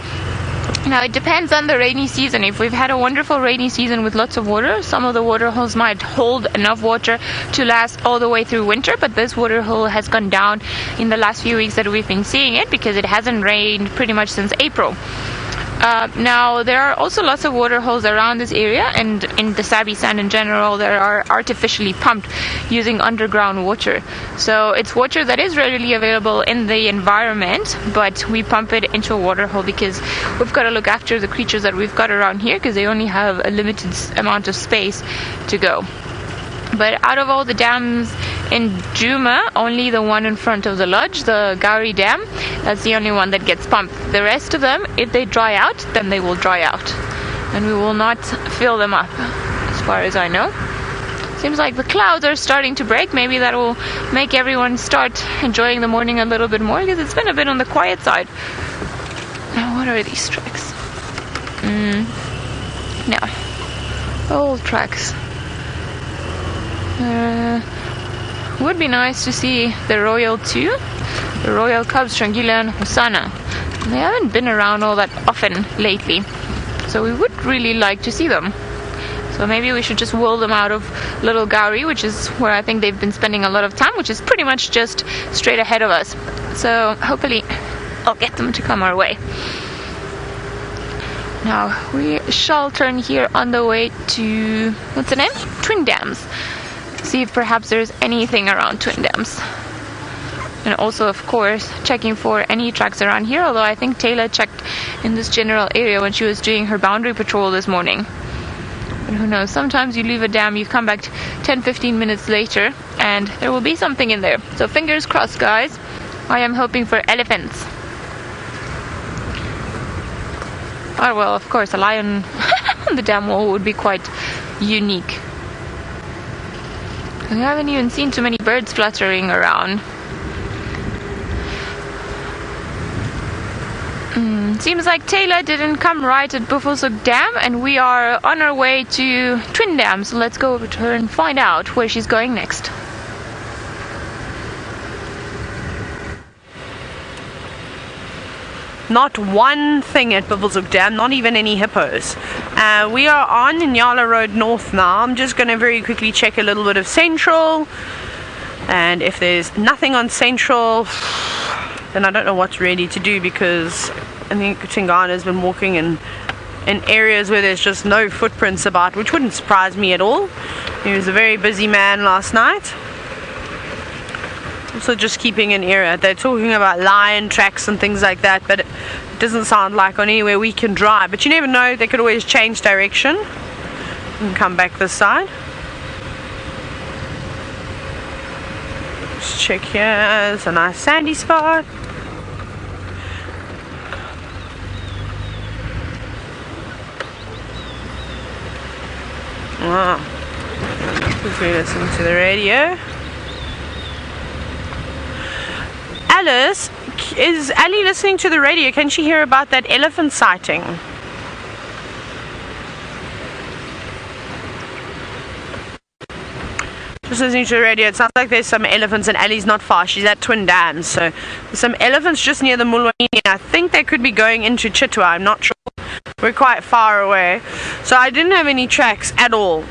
Now, it depends on the rainy season. If we've had a wonderful rainy season with lots of water, some of the water holes might hold enough water to last all the way through winter, but this water hole has gone down in the last few weeks that we've been seeing it, because it hasn't rained pretty much since April. Now, there are also lots of water holes around this area, and in the Sabi sand in general, there are artificially pumped using underground water. So it's water that is readily available in the environment, but we pump it into a water hole because we've got to look after the creatures that we've got around here, because they only have a limited amount of space to go. But out of all the dams in Djuma, only the one in front of the lodge, the Gauri Dam, that's the only one that gets pumped. The rest of them, if they dry out, then they will dry out. And we will not fill them up, as far as I know. Seems like the clouds are starting to break. Maybe that will make everyone start enjoying the morning a little bit more, because it's been a bit on the quiet side. Now, what are these tracks? No. Old tracks. Would be nice to see the Royal 2, the Royal Cubs, Shangila and Hosanna. They haven't been around all that often lately, so we would really like to see them. So maybe we should just wool them out of Little Gauri, which is where I think they've been spending a lot of time, which is pretty much just straight ahead of us. So hopefully I'll get them to come our way. Now we shall turn here on the way to, what's the name? Twin Dams. See if perhaps there's anything around Twin Dams. And also, of course, checking for any tracks around here, although I think Taylor checked in this general area when she was doing her boundary patrol this morning. But who knows, sometimes you leave a dam, you come back 10-15 minutes later, and there will be something in there. So fingers crossed, guys. I am hoping for elephants. Oh, well, of course, a lion on the dam wall would be quite unique. We haven't even seen too many birds fluttering around. Seems like Taylor didn't come right at Bufosuk Dam, and we are on our way to Twin Dam. So let's go over to her and find out where she's going next. Not one thing at Bubblesook Dam, not even any hippos. We are on Nyala Road North now. I'm just going to very quickly check a little bit of Central. And if there's nothing on Central, then I don't know what's really to do, because I think Tingana's been walking in areas where there's just no footprints about, which wouldn't surprise me at all. He was a very busy man last night. Also just keeping an area. They're talking about lion tracks and things like that, but it doesn't sound like on anywhere we can drive. But you never know, they could always change direction and come back this side. Let's check here. It's a nice sandy spot. Wow. Quickly listen to the radio. Alice, is Ali listening to the radio? Can she hear about that elephant sighting? Just listening to the radio. It sounds like there's some elephants, and Ali's not far. She's at Twin Dams, so there's some elephants just near the Mulwanini. I think they could be going into Chitwa. I'm not sure. We're quite far away, so I didn't have any tracks at all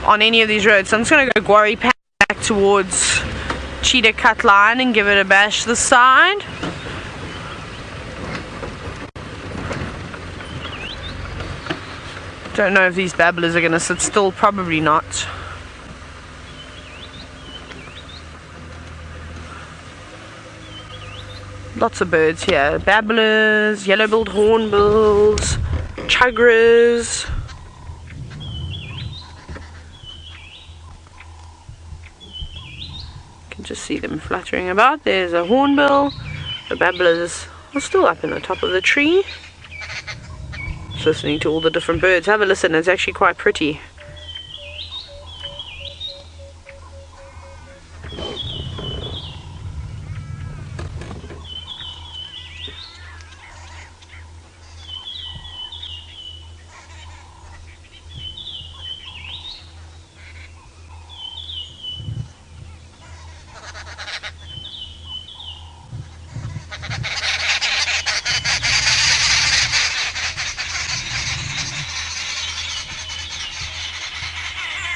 on any of these roads. So I'm just going to go Gwari back towards Cheetah Cut Line and give it a bash this side. Don't know if these babblers are going to sit still. Probably not. Lots of birds here. Babblers, yellow-billed hornbills, chugras. You can just see them fluttering about. There's a hornbill. The babblers are still up in the top of the tree. Just listening to all the different birds. Have a listen, it's actually quite pretty.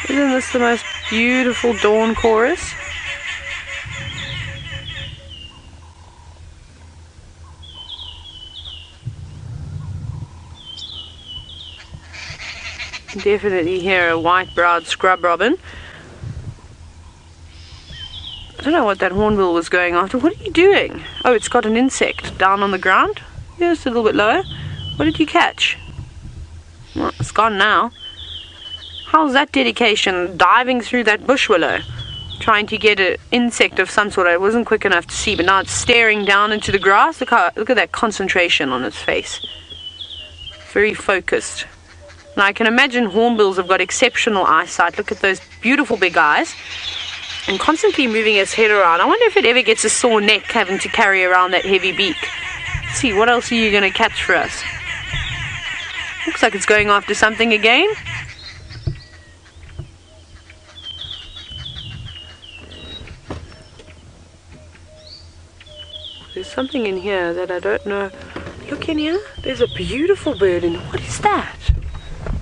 Isn't this the most beautiful dawn chorus? Definitely hear a white-browed scrub robin. I don't know what that hornbill was going after. What are you doing? Oh, it's got an insect down on the ground. Yeah, it's a little bit lower. What did you catch? Well, it's gone now. How's that dedication? Diving through that bush willow, trying to get an insect of some sort. I wasn't quick enough to see, but now it's staring down into the grass. Look at that concentration on its face. Very focused. Now I can imagine hornbills have got exceptional eyesight. Look at those beautiful big eyes. And constantly moving its head around. I wonder if it ever gets a sore neck having to carry around that heavy beak. Let's see, what else are you going to catch for us? Looks like it's going after something again. There's something in here that I don't know. Look in here. There's a beautiful bird in. What is that?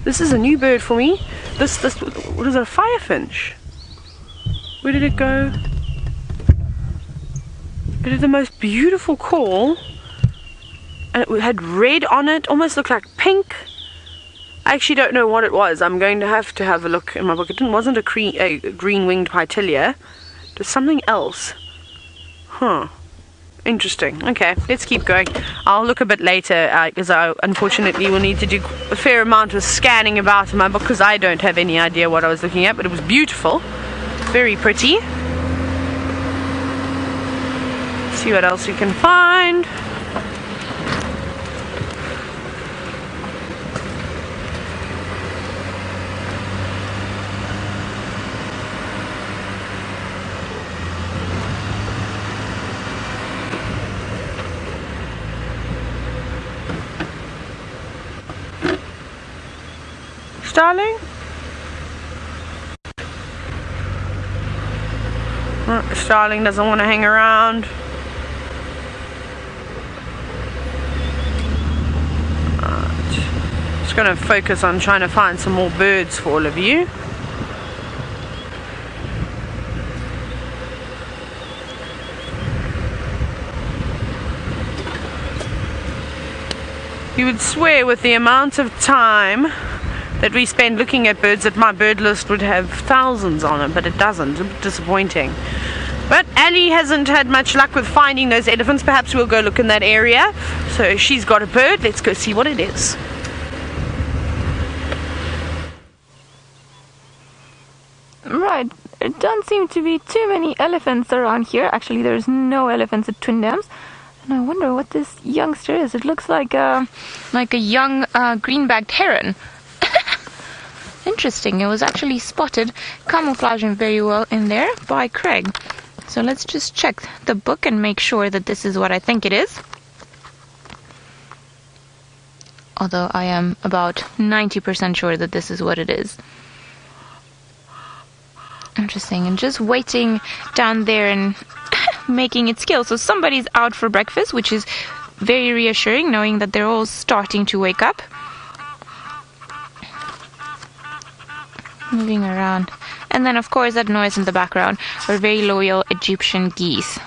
This is a new bird for me. This what is it, a firefinch? Where did it go? It had the most beautiful call. And it had red on it. Almost looked like pink. I actually don't know what it was. I'm going to have a look in my book. It wasn't a green-winged pytilia. It was something else. Huh. Interesting. Okay, let's keep going. I'll look a bit later because I unfortunately will need to do a fair amount of scanning about in my book because I don't have any idea what I was looking at, but it was beautiful. Very pretty. Let's see what else we can find. Starling? Starling doesn't want to hang around. going to focus on trying to find some more birds for all of you. You would swear with the amount of time that we spend looking at birds that my bird list would have thousands on it, but it doesn't. It's a bit disappointing. But Ali hasn't had much luck with finding those elephants. Perhaps we'll go look in that area. So she's got a bird. Let's go see what it is. Right, there don't seem to be too many elephants around here. Actually, there's no elephants at Twin Dams. And I wonder what this youngster is. It looks like a young green-backed heron. Interesting. It was actually spotted, camouflaging very well in there by Craig. So let's just check the book and make sure that this is what I think it is. Although I am about 90% sure that this is what it is. Interesting. And just waiting down there and making its kill. So somebody's out for breakfast, which is very reassuring, knowing that they're all starting to wake up. Moving around. And then, of course, that noise in the background are very loyal Egyptian geese.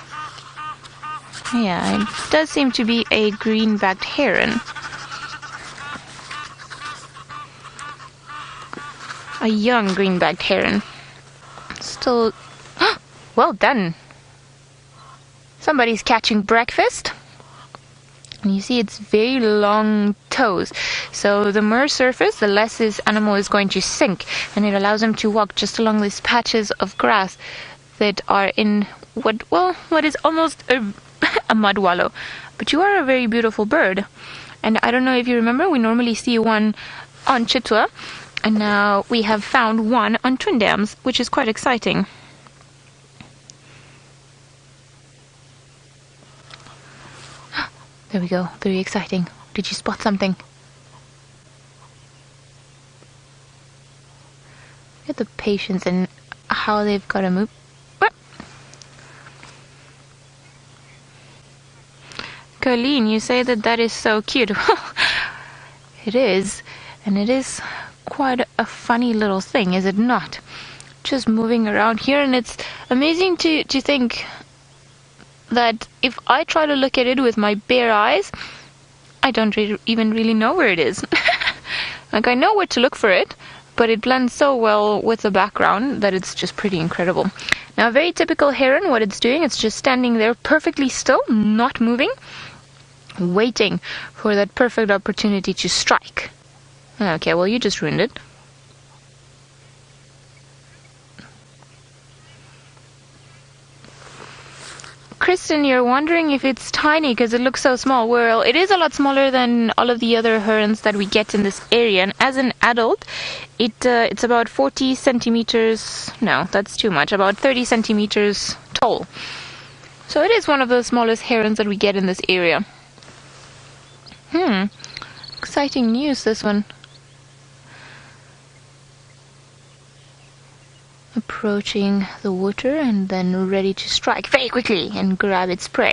Yeah, it does seem to be a green-backed heron. A young green-backed heron. Still... well done. Somebody's catching breakfast. And you see its very long toes. So the more surface, the less this animal is going to sink. And it allows him to walk just along these patches of grass that are in what is almost a mud wallow. But you are a very beautiful bird. And I don't know if you remember, we normally see one on Chitwa. And now we have found one on Twin Dams, which is quite exciting. There we go. Very exciting. Did you spot something? Look at the patience and how they've got to move. Colleen, you say that is so cute. It is. And it is quite a funny little thing, is it not? Just moving around here, and it's amazing to think that if I try to look at it with my bare eyes, I don't even really know where it is. Like, I know where to look for it, but it blends so well with the background that it's just pretty incredible. Now, a very typical heron, what it's doing, it's just standing there perfectly still, not moving, waiting for that perfect opportunity to strike. Okay, well, you just ruined it. Kristen, you're wondering if it's tiny because it looks so small. Well, it is a lot smaller than all of the other herons that we get in this area. And as an adult, it's about 40 centimeters. No, that's too much. About 30 centimeters tall. So it is one of the smallest herons that we get in this area. Exciting news, this one. Approaching the water and then ready to strike very quickly and grab its prey.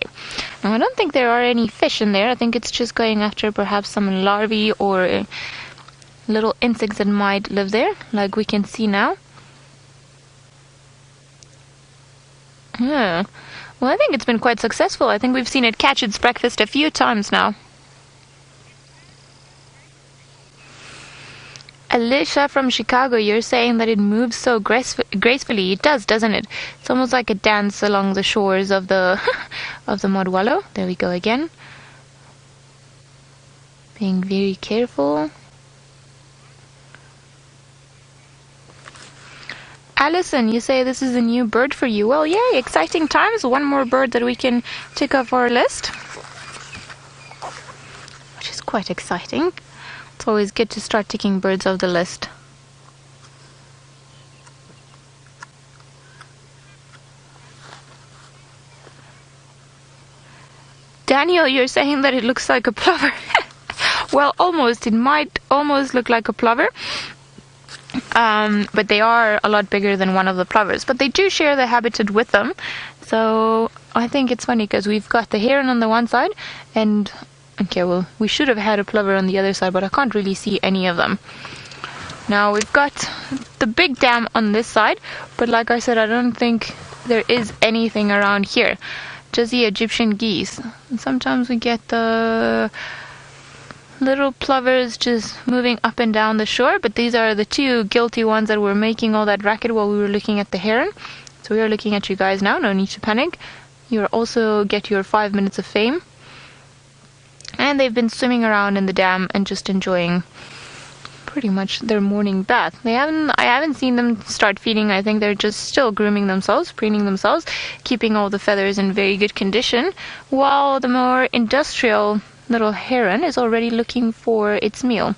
Now, I don't think there are any fish in there. I think it's just going after perhaps some larvae or little insects that might live there, like we can see now. Yeah. Well, I think it's been quite successful. I think we've seen it catch its breakfast a few times now. Alicia from Chicago, you're saying that it moves so gracefully. It does, doesn't it? It's almost like a dance along the shores of the of the mud wallow. There we go again. Being very careful. Alison, you say this is a new bird for you. Well, yay, exciting times. One more bird that we can tick off our list, which is quite exciting. It's always good to start ticking birds off the list. Daniel, you're saying that it looks like a plover. Well, almost. It might almost look like a plover. But they are a lot bigger than one of the plovers. But they do share the habitat with them. So I think it's funny because we've got the heron on the one side and Okay, well, we should have had a plover on the other side, but I can't really see any of them. Now we've got the big dam on this side, but like I said, I don't think there is anything around here. Just the Egyptian geese. And sometimes we get the little plovers just moving up and down the shore, but these are the two guilty ones that were making all that racket while we were looking at the heron. So we are looking at you guys now, no need to panic. You'll also get your 5 minutes of fame. And they've been swimming around in the dam and just enjoying pretty much their morning bath. I haven't seen them start feeding. I think they're just still grooming themselves, preening themselves, keeping all the feathers in very good condition, while the more industrial little heron is already looking for its meal.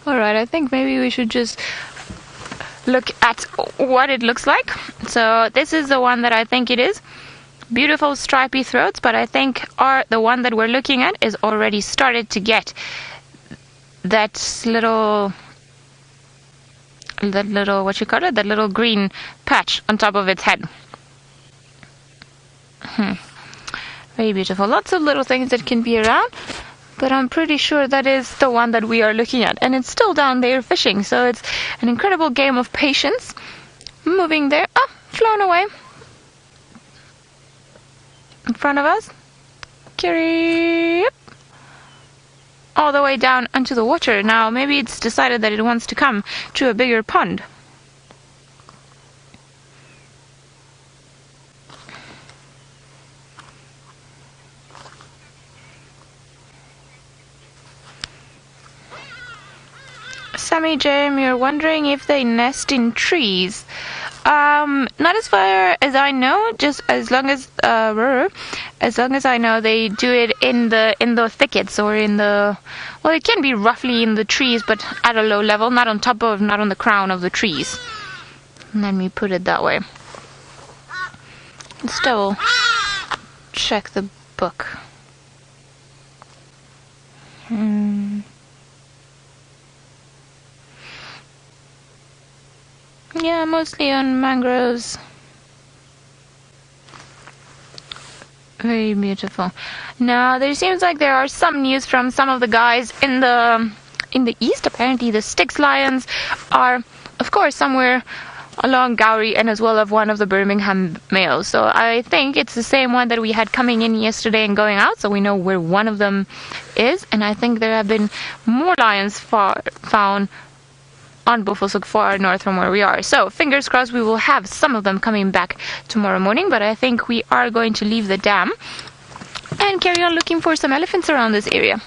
Alright, I think maybe we should just look at what it looks like. So this is the one that I think it is. Beautiful stripy throats, but I think the one that we're looking at is already started to get that little what you call it, that little green patch on top of its head. Very beautiful. Lots of little things that can be around, but I'm pretty sure that is the one that we are looking at, and it's still down there fishing, so it's an incredible game of patience. Moving there. Oh, flown away in front of us. Carry up all the way down into the water. Now maybe it's decided that it wants to come to a bigger pond. Sammy Jam, you're wondering if they nest in trees. Not as far as I know. Just as long as I know, they do it in the thickets or in the. Well, it can be roughly in the trees, but at a low level, not on the crown of the trees. Let me put it that way. Still, check the book. Yeah, mostly on mangroves. Very beautiful. Now, there seems like there are some news from some of the guys in the east. Apparently, the Styx lions are, of course, somewhere along Gowrie and as well as one of the Birmingham males. So I think it's the same one that we had coming in yesterday and going out, so we know where one of them is. And I think there have been more lions found on Buffelshoek far north from where we are. So fingers crossed we will have some of them coming back tomorrow morning, but I think we are going to leave the dam and carry on looking for some elephants around this area.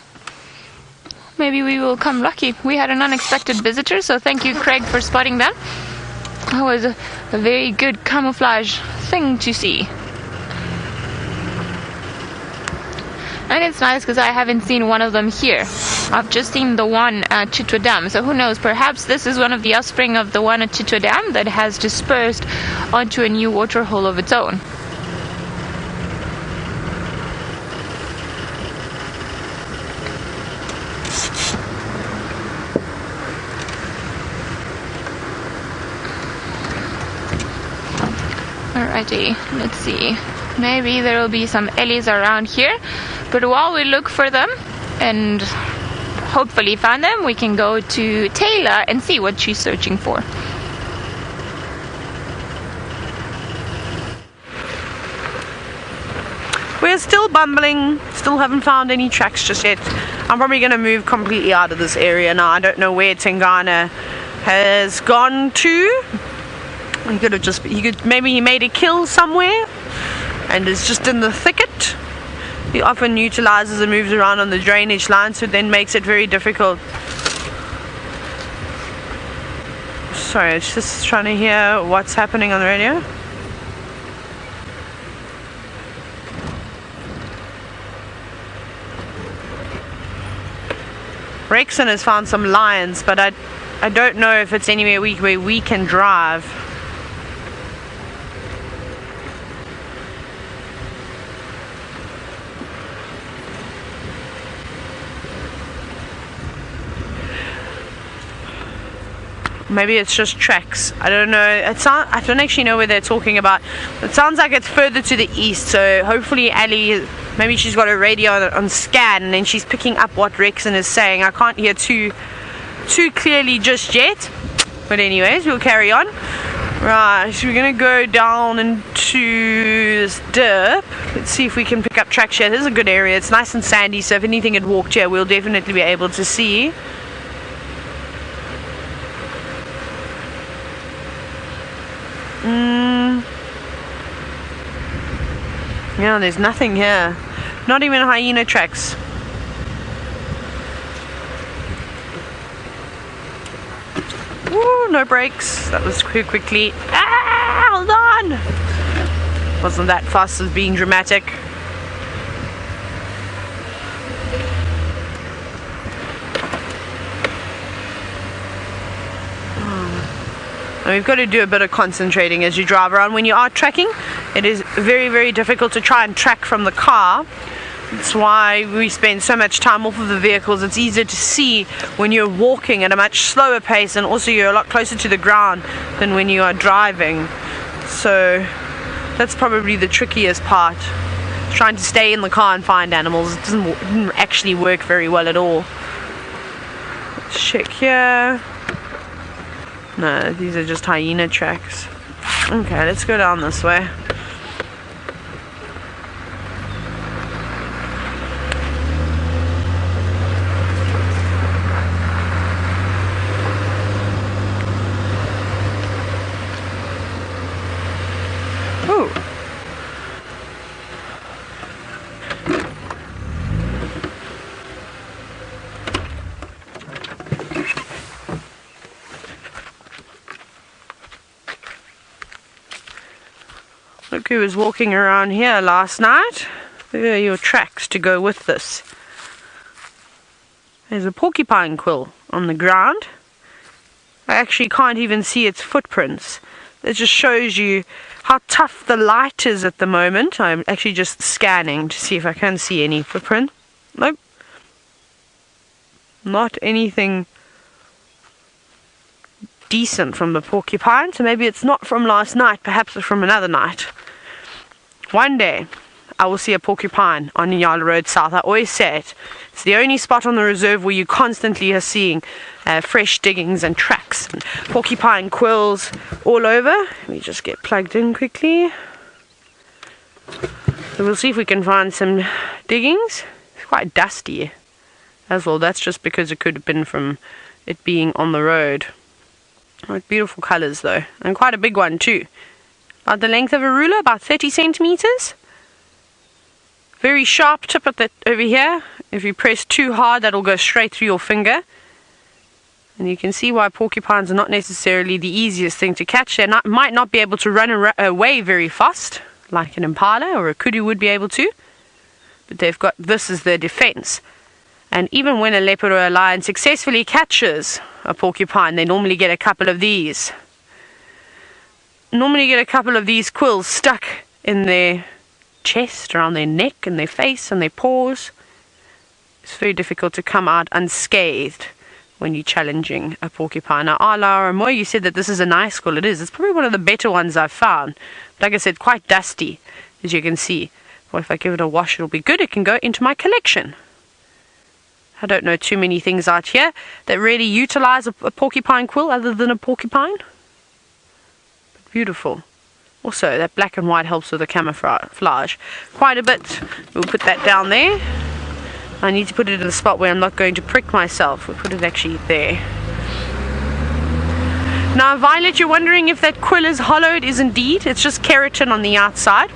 Maybe we will come lucky. We had an unexpected visitor, so thank you, Craig, for spotting that. It was a very good camouflage thing to see. And it's nice because I haven't seen one of them here. I've just seen the one at Chitwa Dam. So who knows, perhaps this is one of the offspring of the one at Chitwa Dam that has dispersed onto a new waterhole of its own. Alrighty, let's see. Maybe there will be some ellies around here. But while we look for them and hopefully find them, we can go to Taylor and see what she's searching for. We're still bumbling, still haven't found any tracks just yet. I'm probably going to move completely out of this area now. I don't know where Tingana has gone to. Maybe he made a kill somewhere and is just in the thicket. He often utilizes and moves around on the drainage line, so it then makes it very difficult. Sorry, it's just trying to hear what's happening on the radio. Rexon has found some lions, but I don't know if it's anywhere where we can drive. maybe it's just tracks. I don't know. I don't actually know where they're talking about. It sounds like it's further to the east, so hopefully Ali, maybe she's got a radio on scan and then she's picking up what Rexon is saying. I can't hear too clearly just yet, but anyways, we'll carry on. Right, so we're gonna go down into this dip. Let's see if we can pick up tracks here. This is a good area. It's nice and sandy, so if anything had walked here, we'll definitely be able to see. Yeah, there's nothing here. Not even hyena tracks. Ooh, no brakes. That was quickly. Ah, hold on. Wasn't that fast as being dramatic. And we've got to do a bit of concentrating as you drive around. When you are tracking, it is very, very difficult to try and track from the car. That's why we spend so much time off of the vehicles. It's easier to see when you're walking at a much slower pace, and also you're a lot closer to the ground than when you are driving. So that's probably the trickiest part. Trying to stay in the car and find animals. It doesn't actually work very well at all. Let's check here. No, these are just hyena tracks. Okay, let's go down this way. Ooh. Look who was walking around here last night. There are your tracks to go with this. There's a porcupine quill on the ground. I actually can't even see its footprints. It just shows you how tough the light is at the moment. I'm actually just scanning to see if I can see any footprint. Nope. Not anything decent from the porcupine, so maybe it's not from last night, perhaps it's from another night. One day I will see a porcupine on Nyala Road South. I always say it. It's the only spot on the reserve where you constantly are seeing fresh diggings and tracks and porcupine quills all over. Let me just get plugged in quickly. So we'll see if we can find some diggings. It's quite dusty as well. That's just because it could have been from it being on the road. Oh, beautiful colours though, and quite a big one too. About the length of a ruler, about 30 centimeters. Very sharp tip at the over here. If you press too hard, that'll go straight through your finger. And you can see why porcupines are not necessarily the easiest thing to catch. They might not be able to run away very fast, like an impala or a kudu would be able to. But they've got this as their defense. And even when a leopard or a lion successfully catches a porcupine, they normally get a couple of these. Normally get a couple of these quills stuck in their chest, around their neck, and their face, and their paws. It's very difficult to come out unscathed when you're challenging a porcupine. Now, Lara Moy, you said that this is a nice quill. It is. It's probably one of the better ones I've found. But like I said, quite dusty, as you can see. Well, if I give it a wash, it'll be good. It can go into my collection. I don't know too many things out here that really utilize a porcupine quill other than a porcupine. But beautiful. Also, that black and white helps with the camouflage quite a bit. We'll put that down there. I need to put it in a spot where I'm not going to prick myself. We'll put it actually there. Now, Violet, you're wondering if that quill is hollow. It is indeed. It's just keratin on the outside.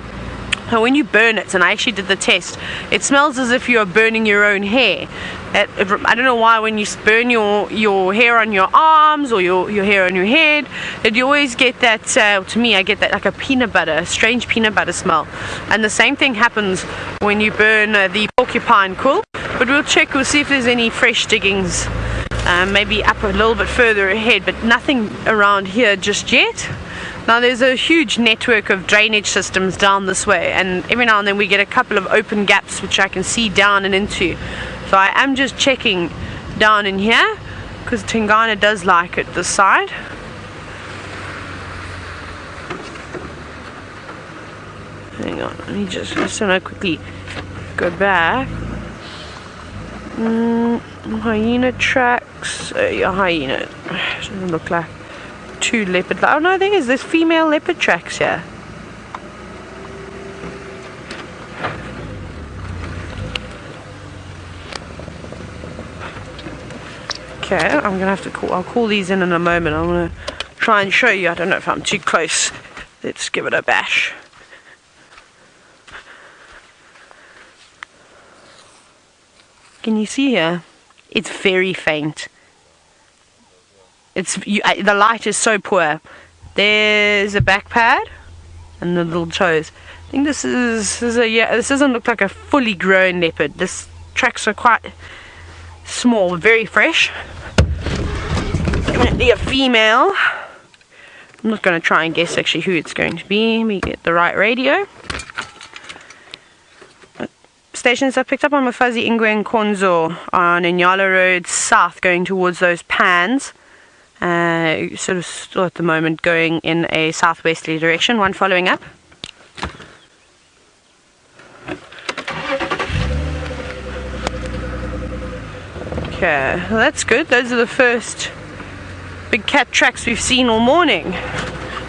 So when you burn it, and I actually did the test, it smells as if you are burning your own hair. I don't know why when you burn your hair on your arms or your hair on your head, that you always get that, to me I get that like a peanut butter, a strange peanut butter smell. And the same thing happens when you burn the porcupine quill. But we'll check, we'll see if there's any fresh diggings, maybe up a little bit further ahead, but nothing around here just yet. Now there's a huge network of drainage systems down this way, and every now and then we get a couple of open gaps which I can see down and into. So I am just checking down in here, because Tingana does like it this side. Hang on, let me just want to quickly go back. Hyena tracks. Yeah, hyena. Doesn't look like two leopard. Oh no, there's female leopard tracks here. Okay, I'm gonna have to call. I'll call these in a moment. I'm gonna try and show you. I don't know if I'm too close. Let's give it a bash. Can you see here? It's very faint. The light is so poor. There's a back pad and the little toes. I think this doesn't look like a fully grown leopard. This tracks are quite small, very fresh. Definitely a female. I'm not going to try and guess actually who it's going to be. Let me get the right radio. Stations I've picked up on Mafazi, Ingwe and Konzo on Inyala Road south, going towards those pans. Sort of still at the moment going in a southwesterly direction. One following up. Okay, well, that's good. Those are the first big cat tracks we've seen all morning,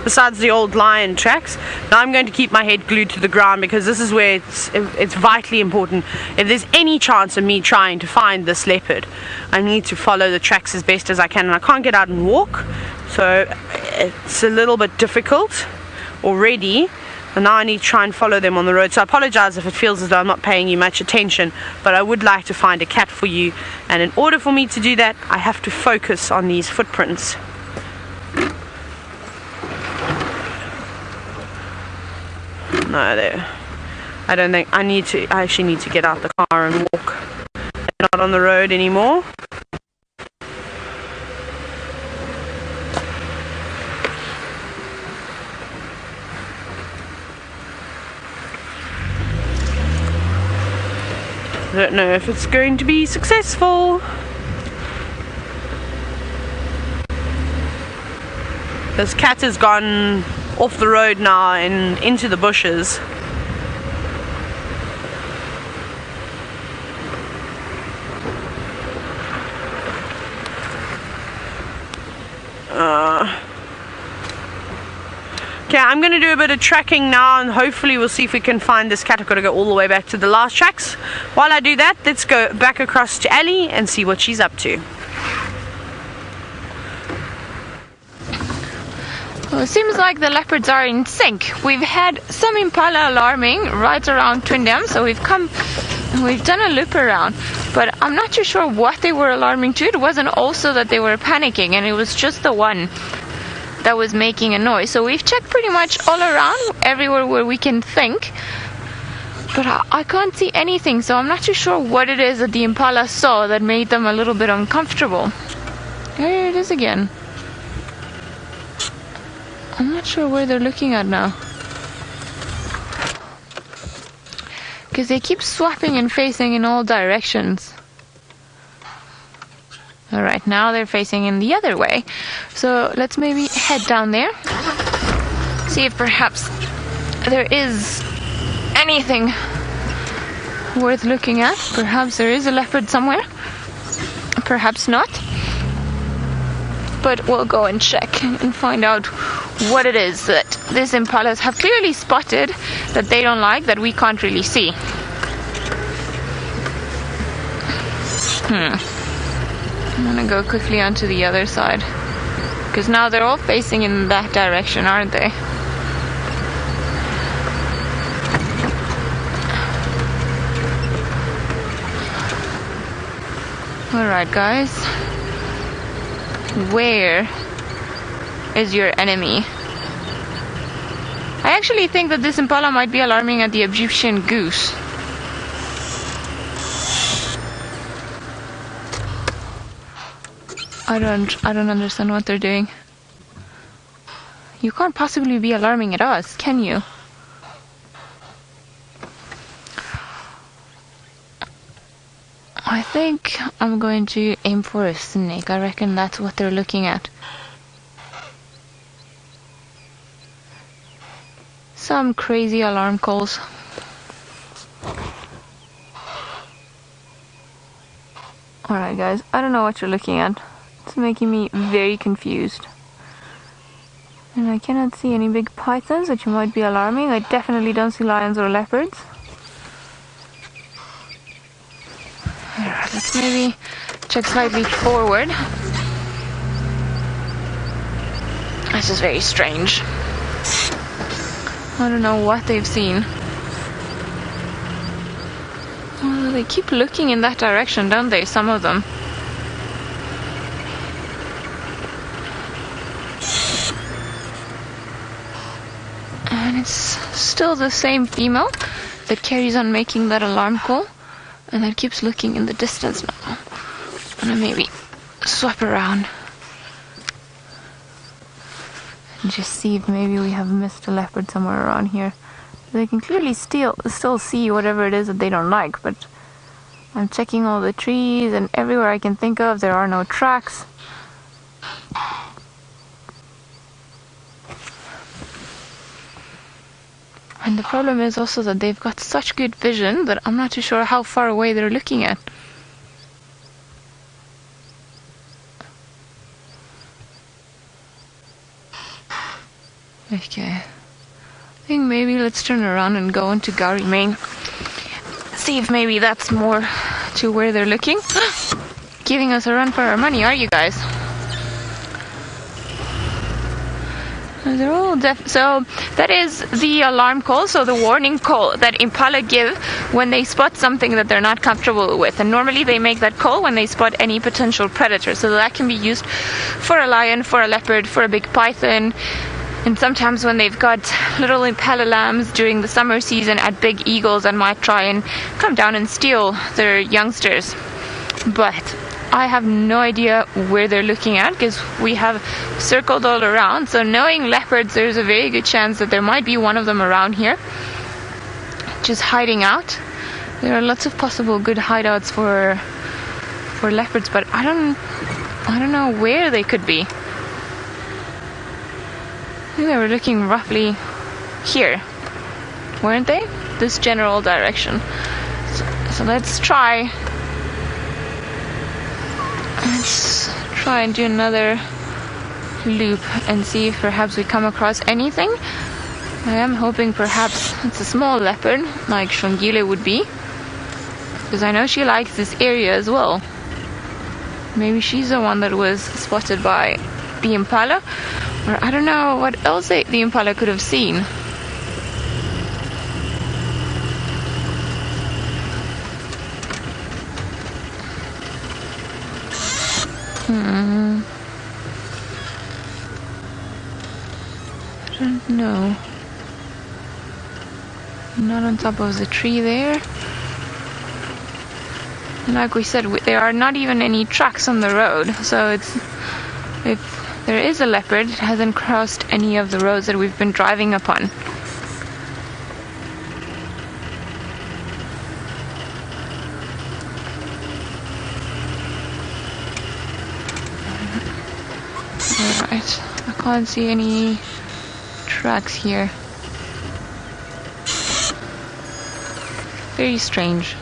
besides the old lion tracks. Now I'm going to keep my head glued to the ground because this is where it's vitally important. If there's any chance of me trying to find this leopard, I need to follow the tracks as best as I can, and I can't get out and walk, so it's a little bit difficult already. And now I need to try and follow them on the road. So I apologize if it feels as though I'm not paying you much attention, but I would like to find a cat for you, and in order for me to do that, I have to focus on these footprints. No, there. I don't think I actually need to get out the car and walk. They're not on the road anymore. I don't know if it's going to be successful. This cat has gone off the road now and into the bushes. Okay, I'm going to do a bit of tracking now, and hopefully we'll see if we can find this cat. I've got to go all the way back to the last tracks. While I do that, let's go back across to Ali and see what she's up to. Well, it seems like the leopards are in sync. We've had some impala alarming right around Twin Dam, so we've done a loop around, but I'm not too sure what they were alarming to. It wasn't also that they were panicking, and it was just the one that was making a noise. So we've checked pretty much all around, everywhere where we can think, but I can't see anything, so I'm not too sure what it is that the impala saw that made them a little bit uncomfortable. Here it is again. I'm not sure where they're looking at now, because they keep swapping and facing in all directions. Alright, now they're facing in the other way. So let's maybe head down there, see if perhaps there is anything worth looking at. Perhaps there is a leopard somewhere, perhaps not. But we'll go and check and find out what it is that these impalas have clearly spotted that they don't like, that we can't really see. I'm gonna go quickly onto the other side, because now they're all facing in that direction, aren't they? Alright guys, where is your enemy? I actually think that this impala might be alarming at the Egyptian goose. I don't understand what they're doing. You can't possibly be alarming at us, can you? I think think I'm going to aim for a snake. I reckon that's what they're looking at. Some crazy alarm calls. Alright guys, I don't know what you're looking at. It's making me very confused. And I cannot see any big pythons, which might be alarming. I definitely don't see lions or leopards. Alright, let's maybe check slightly forward. This is very strange. I don't know what they've seen. Oh, they keep looking in that direction, don't they? Some of them. And it's still the same female that carries on making that alarm call, and that keeps looking in the distance now. I'm gonna maybe swap around and just see if maybe we have missed a leopard somewhere around here. They can clearly still see whatever it is that they don't like, but I'm checking all the trees and everywhere I can think of. There are no tracks. And the problem is also that they've got such good vision that I'm not too sure how far away they're looking at. Okay. I think maybe let's turn around and go into Gowrie Main. See if maybe that's more to where they're looking. Giving us a run for our money, are you guys? They're all so that is the alarm call, so the warning call that impala give when they spot something that they're not comfortable with. And normally they make that call when they spot any potential predator. So that can be used for a lion, for a leopard, for a big python. And sometimes when they've got little impala lambs during the summer season at big eagles that might try and come down and steal their youngsters. But I have no idea where they're looking at because we have circled all around. So knowing leopards, there's a very good chance that there might be one of them around here just hiding out. There are lots of possible good hideouts for leopards, but I don't know where they could be. I think they were looking roughly here, weren't they? This general direction. So let's try and do another loop and see if perhaps we come across anything. I am hoping perhaps it's a small leopard like Shongile would be, because I know she likes this area as well. Maybe she's the one that was spotted by the impala, or I don't know what else the impala could have seen. I don't know. Not on top of the tree there. Like we said, there are not even any tracks on the road, so if there is a leopard, it hasn't crossed any of the roads that we've been driving upon. Alright, I can't see any tracks here. Very strange.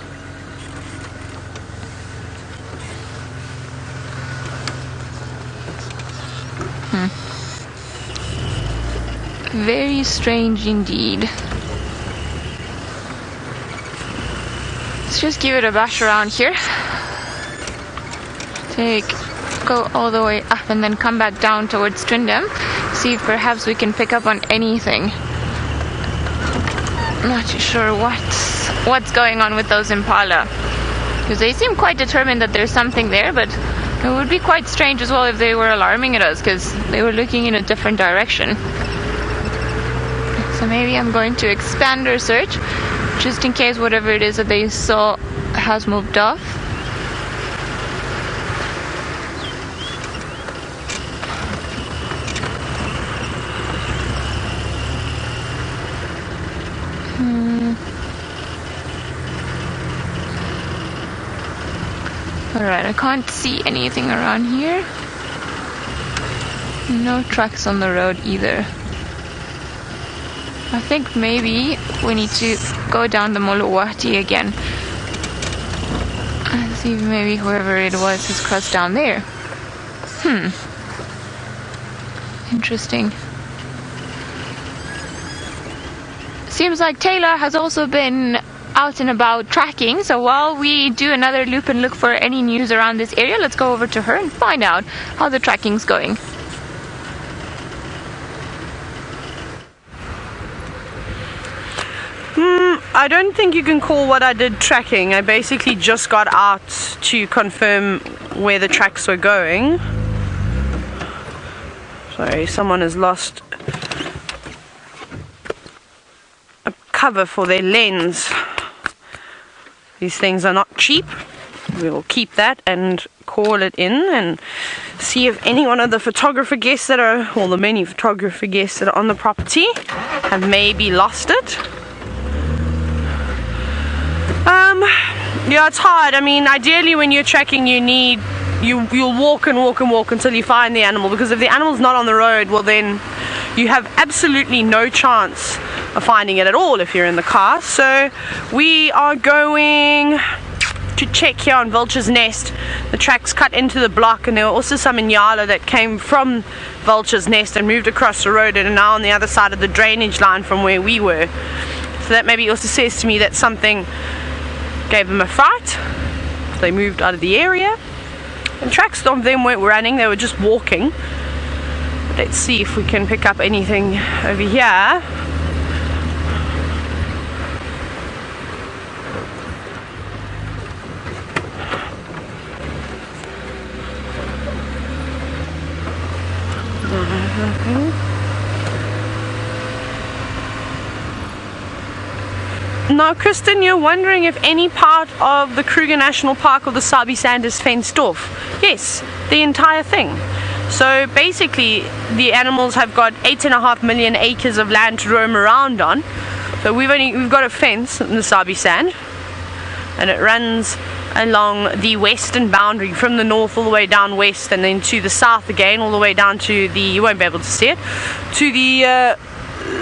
Very strange indeed. Let's just give it a bash around here. Go all the way up and then come back down towards Trindam. See if perhaps we can pick up on anything. Not too sure what's going on with those impala, because they seem quite determined that there's something there, but it would be quite strange as well if they were alarming at us, because they were looking in a different direction. So maybe I'm going to expand our search just in case whatever it is that they saw has moved off. Alright, I can't see anything around here. No trucks on the road either. I think maybe we need to go down the Molowati again and see if maybe whoever it was has crossed down there. Interesting. Seems like Taylor has also been out and about tracking, so while we do another loop and look for any news around this area, let's go over to her and find out how the tracking's going. I don't think you can call what I did tracking. I basically just got out to confirm where the tracks were going. Sorry, someone has lost a cover for their lens. These things are not cheap. We will keep that and call it in and see if any one of the photographer guests that are, or the many photographer guests that are on the property have maybe lost it. Yeah, it's hard. I mean, ideally when you're tracking, you'll walk and walk and walk until you find the animal, because if the animal's not on the road, well then you have absolutely no chance of finding it at all if you're in the car. So we are going to check here on Vulture's Nest. The tracks cut into the block, and there were also some in Yala that came from Vulture's Nest and moved across the road and are now on the other side of the drainage line from where we were. So that maybe also says to me that something gave them a fright. They moved out of the area. And tracks of them weren't running, they were just walking. Let's see if we can pick up anything over here. Nothing. Now, Kristen, you're wondering if any part of the Kruger National Park or the Sabi Sand is fenced off. Yes, the entire thing. So basically, the animals have got 8.5 million acres of land to roam around on. So we've got a fence in the Sabi Sand, and it runs along the western boundary from the north all the way down west, and then to the south again, all the way down to the, you won't be able to see it, to the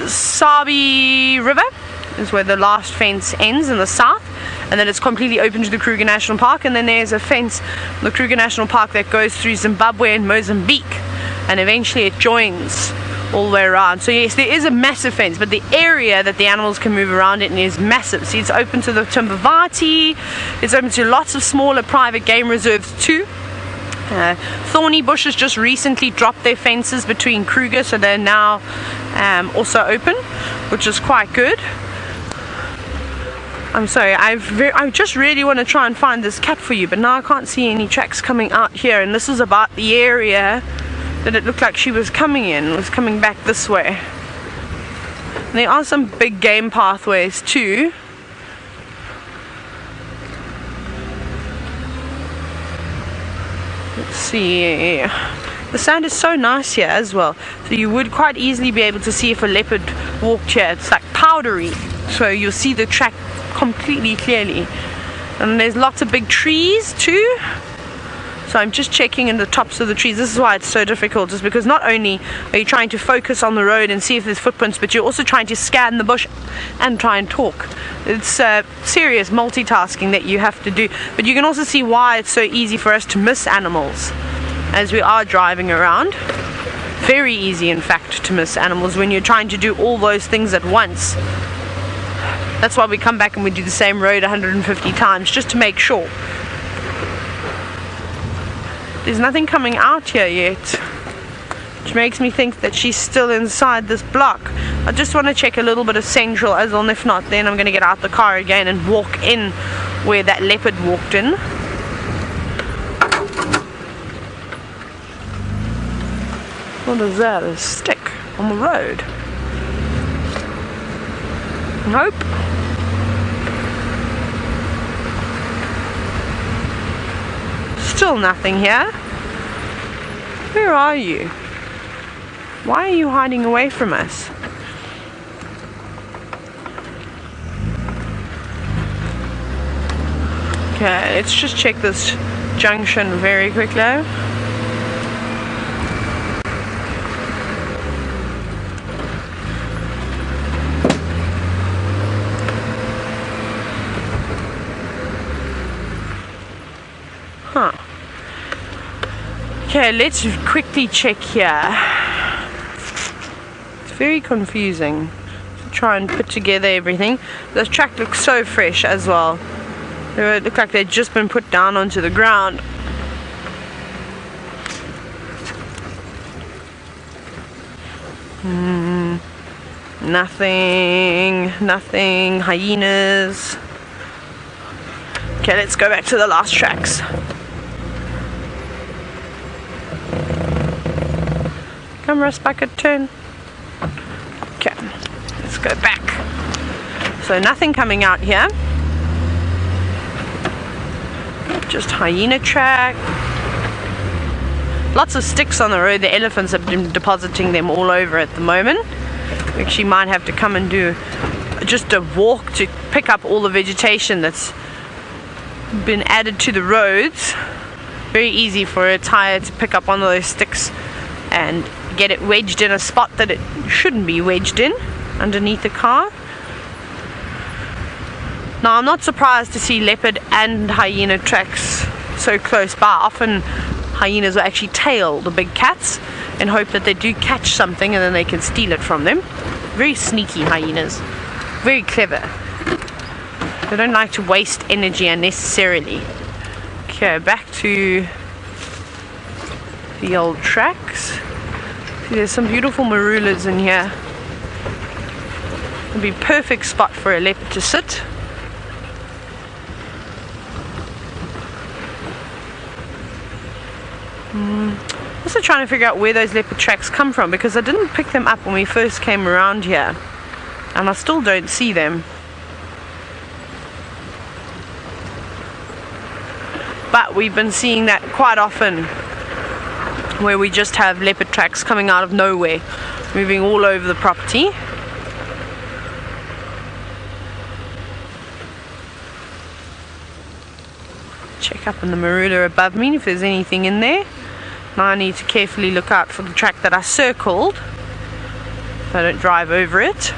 Sabi River is where the last fence ends in the south, and then it's completely open to the Kruger National Park. And then there's a fence in the Kruger National Park that goes through Zimbabwe and Mozambique, and eventually it joins all the way around. So yes, there is a massive fence, but the area that the animals can move around in is massive. See, it's open to the Timbavati, it's open to lots of smaller private game reserves too. Thorny Bush has just recently dropped their fences between Kruger, so they're now also open, which is quite good. I'm sorry, I just really want to try and find this cat for you, but now I can't see any tracks coming out here, and this is about the area that it looked like she was coming in. It was coming back this way. And there are some big game pathways too. Let's see. The sand is so nice here as well, so you would quite easily be able to see if a leopard walked here. It's like powdery, so you'll see the track completely clearly. And there's lots of big trees too, so I'm just checking in the tops of the trees. This is why it's so difficult, just because not only are you trying to focus on the road and see if there's footprints, but you're also trying to scan the bush and try and talk. It's serious multitasking that you have to do, but you can also see why it's so easy for us to miss animals as we are driving around. Very easy, in fact, to miss animals when you're trying to do all those things at once. That's why we come back and we do the same road 150 times, just to make sure. There's nothing coming out here yet, which makes me think that she's still inside this block. I just want to check a little bit of central as well, and if not, then I'm going to get out the car again and walk in where that leopard walked in. What is that? A stick on the road? Nope. Still nothing here. Where are you? Why are you hiding away from us? Okay, let's just check this junction very quickly. Okay, let's quickly check here. It's very confusing to try and put together everything. This track looks so fresh as well. It looked like they'd just been put down onto the ground. Nothing, hyenas. Okay, let's go back to the last tracks. Camera bucket turn. Okay, let's go back. So nothing coming out here. Just hyena track. Lots of sticks on the road. The elephants have been depositing them all over at the moment. We actually might have to come and do just a walk to pick up all the vegetation that's been added to the roads. Very easy for a tire to pick up one of those sticks and get it wedged in a spot that it shouldn't be wedged in, underneath the car. Now, I'm not surprised to see leopard and hyena tracks so close by. Often hyenas will actually tail the big cats and hope that they do catch something and then they can steal it from them. Very sneaky hyenas, very clever. They don't like to waste energy unnecessarily. Okay, back to the old tracks. See, there's some beautiful marulas in here. It'd be a perfect spot for a leopard to sit. Also trying to figure out where those leopard tracks come from, because I didn't pick them up when we first came around here, and I still don't see them. But we've been seeing that quite often, where we just have leopard tracks coming out of nowhere, moving all over the property. Check up on the marula above me if there's anything in there. Now I need to carefully look out for the track that I circled so I don't drive over it.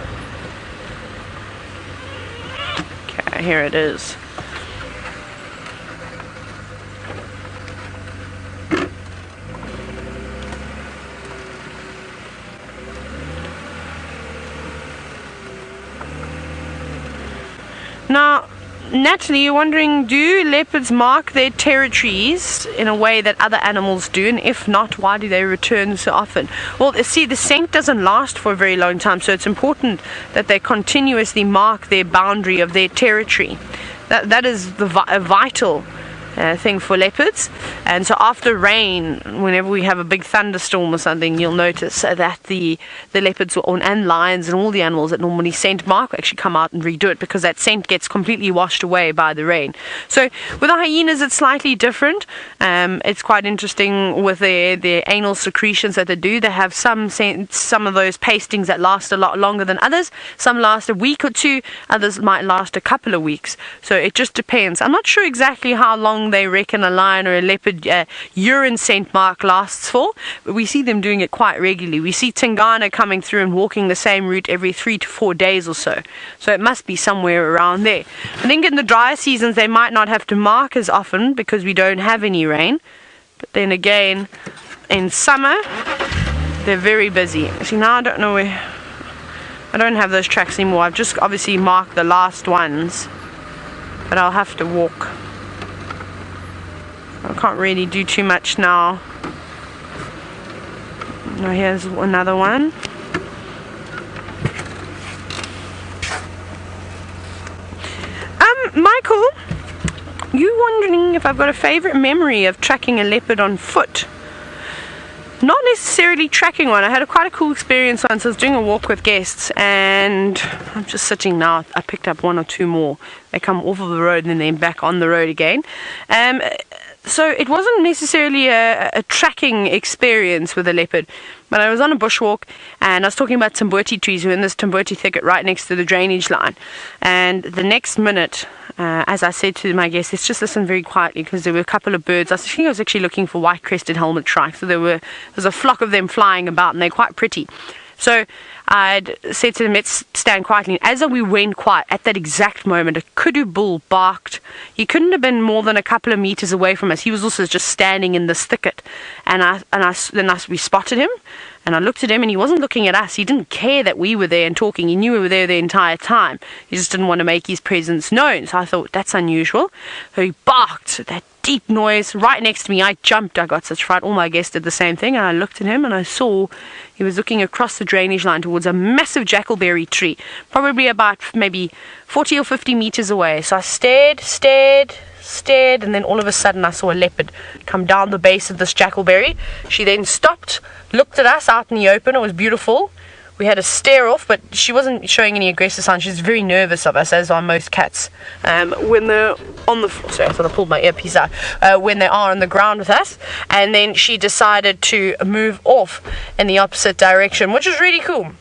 Okay, here it is. Now, naturally, you're wondering, do leopards mark their territories in a way that other animals do? And if not, why do they return so often? Well, see, the scent doesn't last for a very long time, so it's important that they continuously mark their boundary of their territory. That is a vital thing for leopards. And so after rain, whenever we have a big thunderstorm or something, you'll notice that the leopards and lions and all the animals that normally scent mark actually come out and redo it, because that scent gets completely washed away by the rain. So with the hyenas, it's slightly different. It's quite interesting with their anal secretions that they do. They have some of those pastings that last a lot longer than others. Some last a week or two, others might last a couple of weeks. So it just depends. I'm not sure exactly how long they reckon a lion or a leopard urine scent mark lasts for, but we see them doing it quite regularly. We see Tingana coming through and walking the same route every 3 to 4 days or so. So it must be somewhere around there. I think in the drier seasons they might not have to mark as often because we don't have any rain. But then again, in summer, they're very busy. See, now I don't know where... I don't have those tracks anymore. I've just obviously marked the last ones, but I'll have to walk. I can't really do too much now. Now here's another one. Michael, you wondering if I've got a favorite memory of tracking a leopard on foot? Not necessarily tracking one. I had quite a cool experience once. I was doing a walk with guests, and I'm just sitting now. I picked up 1 or 2 more. They come off of the road and then back on the road again. So it wasn't necessarily a tracking experience with a leopard, but I was on a bushwalk and I was talking about Timboti trees. We were in this Timboti thicket right next to the drainage line, and the next minute, as I said to my guests, let's just listen very quietly because there were a couple of birds. I think I was actually looking for white-crested helmet shrikes, so there was a flock of them flying about, and they're quite pretty. So I'd said to them, let's stand quietly. As we went quiet, at that exact moment, a kudu bull barked. He couldn't have been more than a couple of meters away from us. He was also just standing in this thicket. And we spotted him, and I looked at him, and he wasn't looking at us. He didn't care that we were there and talking. He knew we were there the entire time. He just didn't want to make his presence known. So I thought, that's unusual. So he barked, that deep noise right next to me. I jumped. I got such fright. All my guests did the same thing, and I looked at him and I saw he was looking across the drainage line towards a massive jackalberry tree, probably about maybe 40 or 50 meters away. So I stared, and then all of a sudden I saw a leopard come down the base of this jackalberry. She then stopped, looked at us out in the open. It was beautiful. We had a stare off, but she wasn't showing any aggressive signs. She was very nervous of us, as are most cats. When they're on the floor, sorry, I thought I pulled my earpiece out. When they are on the ground with us, and then she decided to move off in the opposite direction, which was really cool.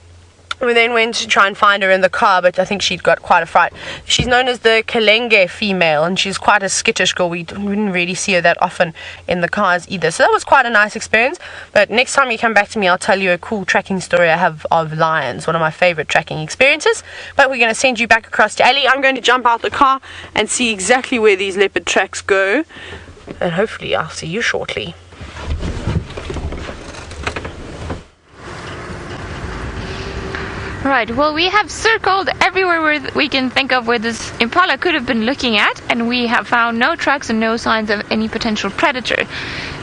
We then went to try and find her in the car, but I think she'd got quite a fright. She's known as the Kalenge female, and she's quite a skittish girl. We didn't really see her that often in the cars either. So that was quite a nice experience. But next time you come back to me, I'll tell you a cool tracking story I have of lions, one of my favorite tracking experiences. But we're going to send you back across to Ali. I'm going to jump out the car and see exactly where these leopard tracks go. And hopefully I'll see you shortly. Right, well, we have circled everywhere where we can think of where this impala could have been looking at, and we have found no tracks and no signs of any potential predator.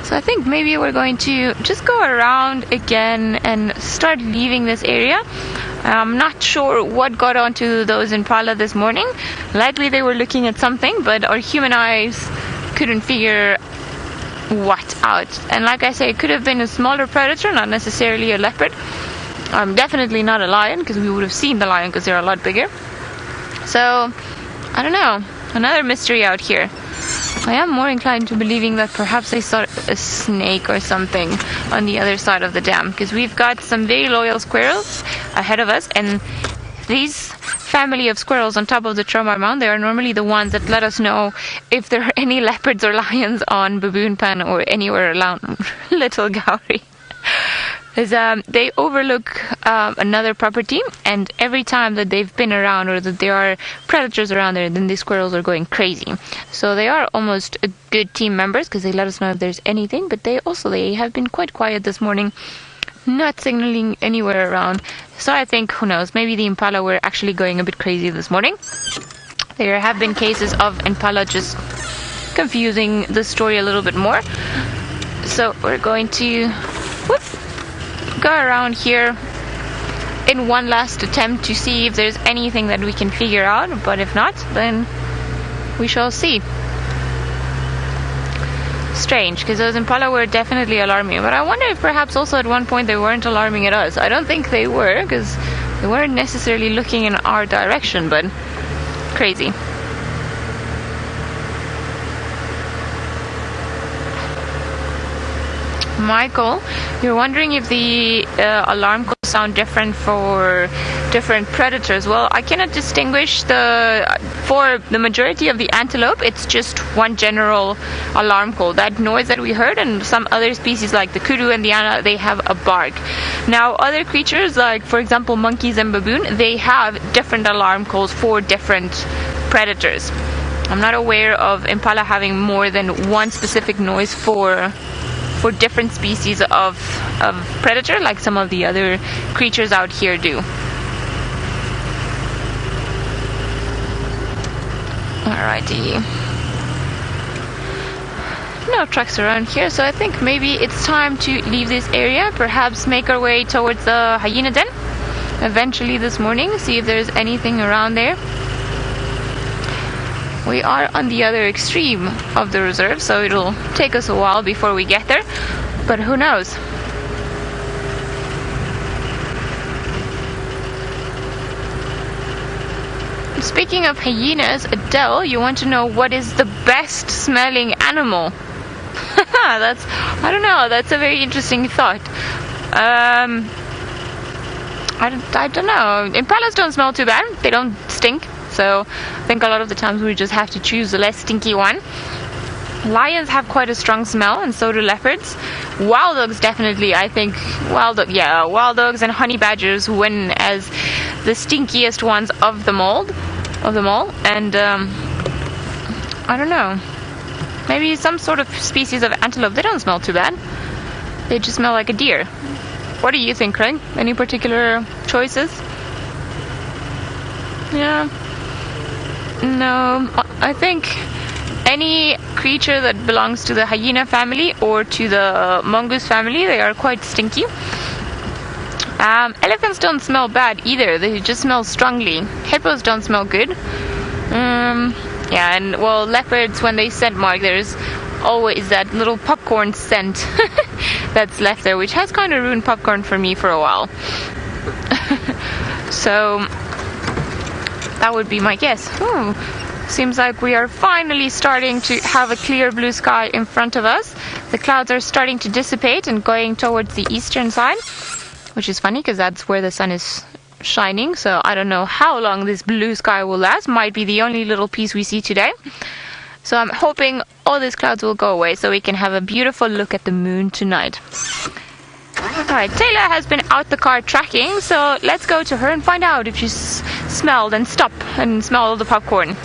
So I think maybe we're going to just go around again and start leaving this area. I'm not sure what got onto those impala this morning. Likely they were looking at something, but our human eyes couldn't figure what out. And like I say, it could have been a smaller predator, not necessarily a leopard. Definitely not a lion, because we would have seen the lion because they're a lot bigger. So, I don't know. Another mystery out here. I am more inclined to believing that perhaps they saw a snake or something on the other side of the dam, because we've got some very loyal squirrels ahead of us, and these family of squirrels on top of the Chomar Mound, they are normally the ones that let us know if there are any leopards or lions on Baboon Pan or anywhere around Little Gowrie. They overlook another property, and every time that they've been around or that there are predators around there, then these squirrels are going crazy. So they are almost good team members because they let us know if there's anything, but they have been quite quiet this morning, not signaling anywhere around. So I think, who knows, maybe the impala were actually going a bit crazy this morning. There have been cases of impala just confusing the story a little bit more. So we're going to go around here in one last attempt to see if there's anything that we can figure out, but if not, then we shall see. Strange, because those impala were definitely alarming, but I wonder if perhaps also at one point they weren't alarming at us. I don't think they were, because they weren't necessarily looking in our direction, but crazy. Michael, you're wondering if the alarm calls sound different for different predators. Well, I cannot distinguish for the majority of the antelope, it's just one general alarm call. That noise that we heard, and some other species like the kudu and the ana, they have a bark. Now, other creatures like, for example, monkeys and baboon, they have different alarm calls for different predators. I'm not aware of impala having more than one specific noise for different species of predator like some of the other creatures out here do. Alrighty. No trucks around here, so I think maybe it's time to leave this area, perhaps make our way towards the hyena den eventually this morning, see if there's anything around there. We are on the other extreme of the reserve, so it'll take us a while before we get there, but who knows? Speaking of hyenas, Adele, you want to know what is the best smelling animal I don't know. That's a very interesting thought. I don't know. Impalas don't smell too bad. They don't stink. So I think a lot of the times we just have to choose a less stinky one. Lions have quite a strong smell, and so do leopards. Wild dogs definitely, I think, wild dogs and honey badgers win as the stinkiest ones of them all. And I don't know. Maybe some sort of species of antelope. They don't smell too bad. They just smell like a deer. What do you think, Craig? Any particular choices? Yeah. No, I think any creature that belongs to the hyena family or to the mongoose family, they are quite stinky. Elephants don't smell bad either. They just smell strongly. Hippos don't smell good. Yeah, and well, leopards, when they scent mark, there's always that little popcorn scent that's left there, which has kind of ruined popcorn for me for a while. So that would be my guess. Seems like we are finally starting to have a clear blue sky in front of us. The clouds are starting to dissipate and going towards the eastern side, which is funny because that's where the sun is shining. So I don't know how long this blue sky will last. Might be the only little piece we see today. So I'm hoping all these clouds will go away so we can have a beautiful look at the moon tonight. Alright, Taylor has been out the car tracking, so let's go to her and find out if she's smelled and stop and smell all the popcorn.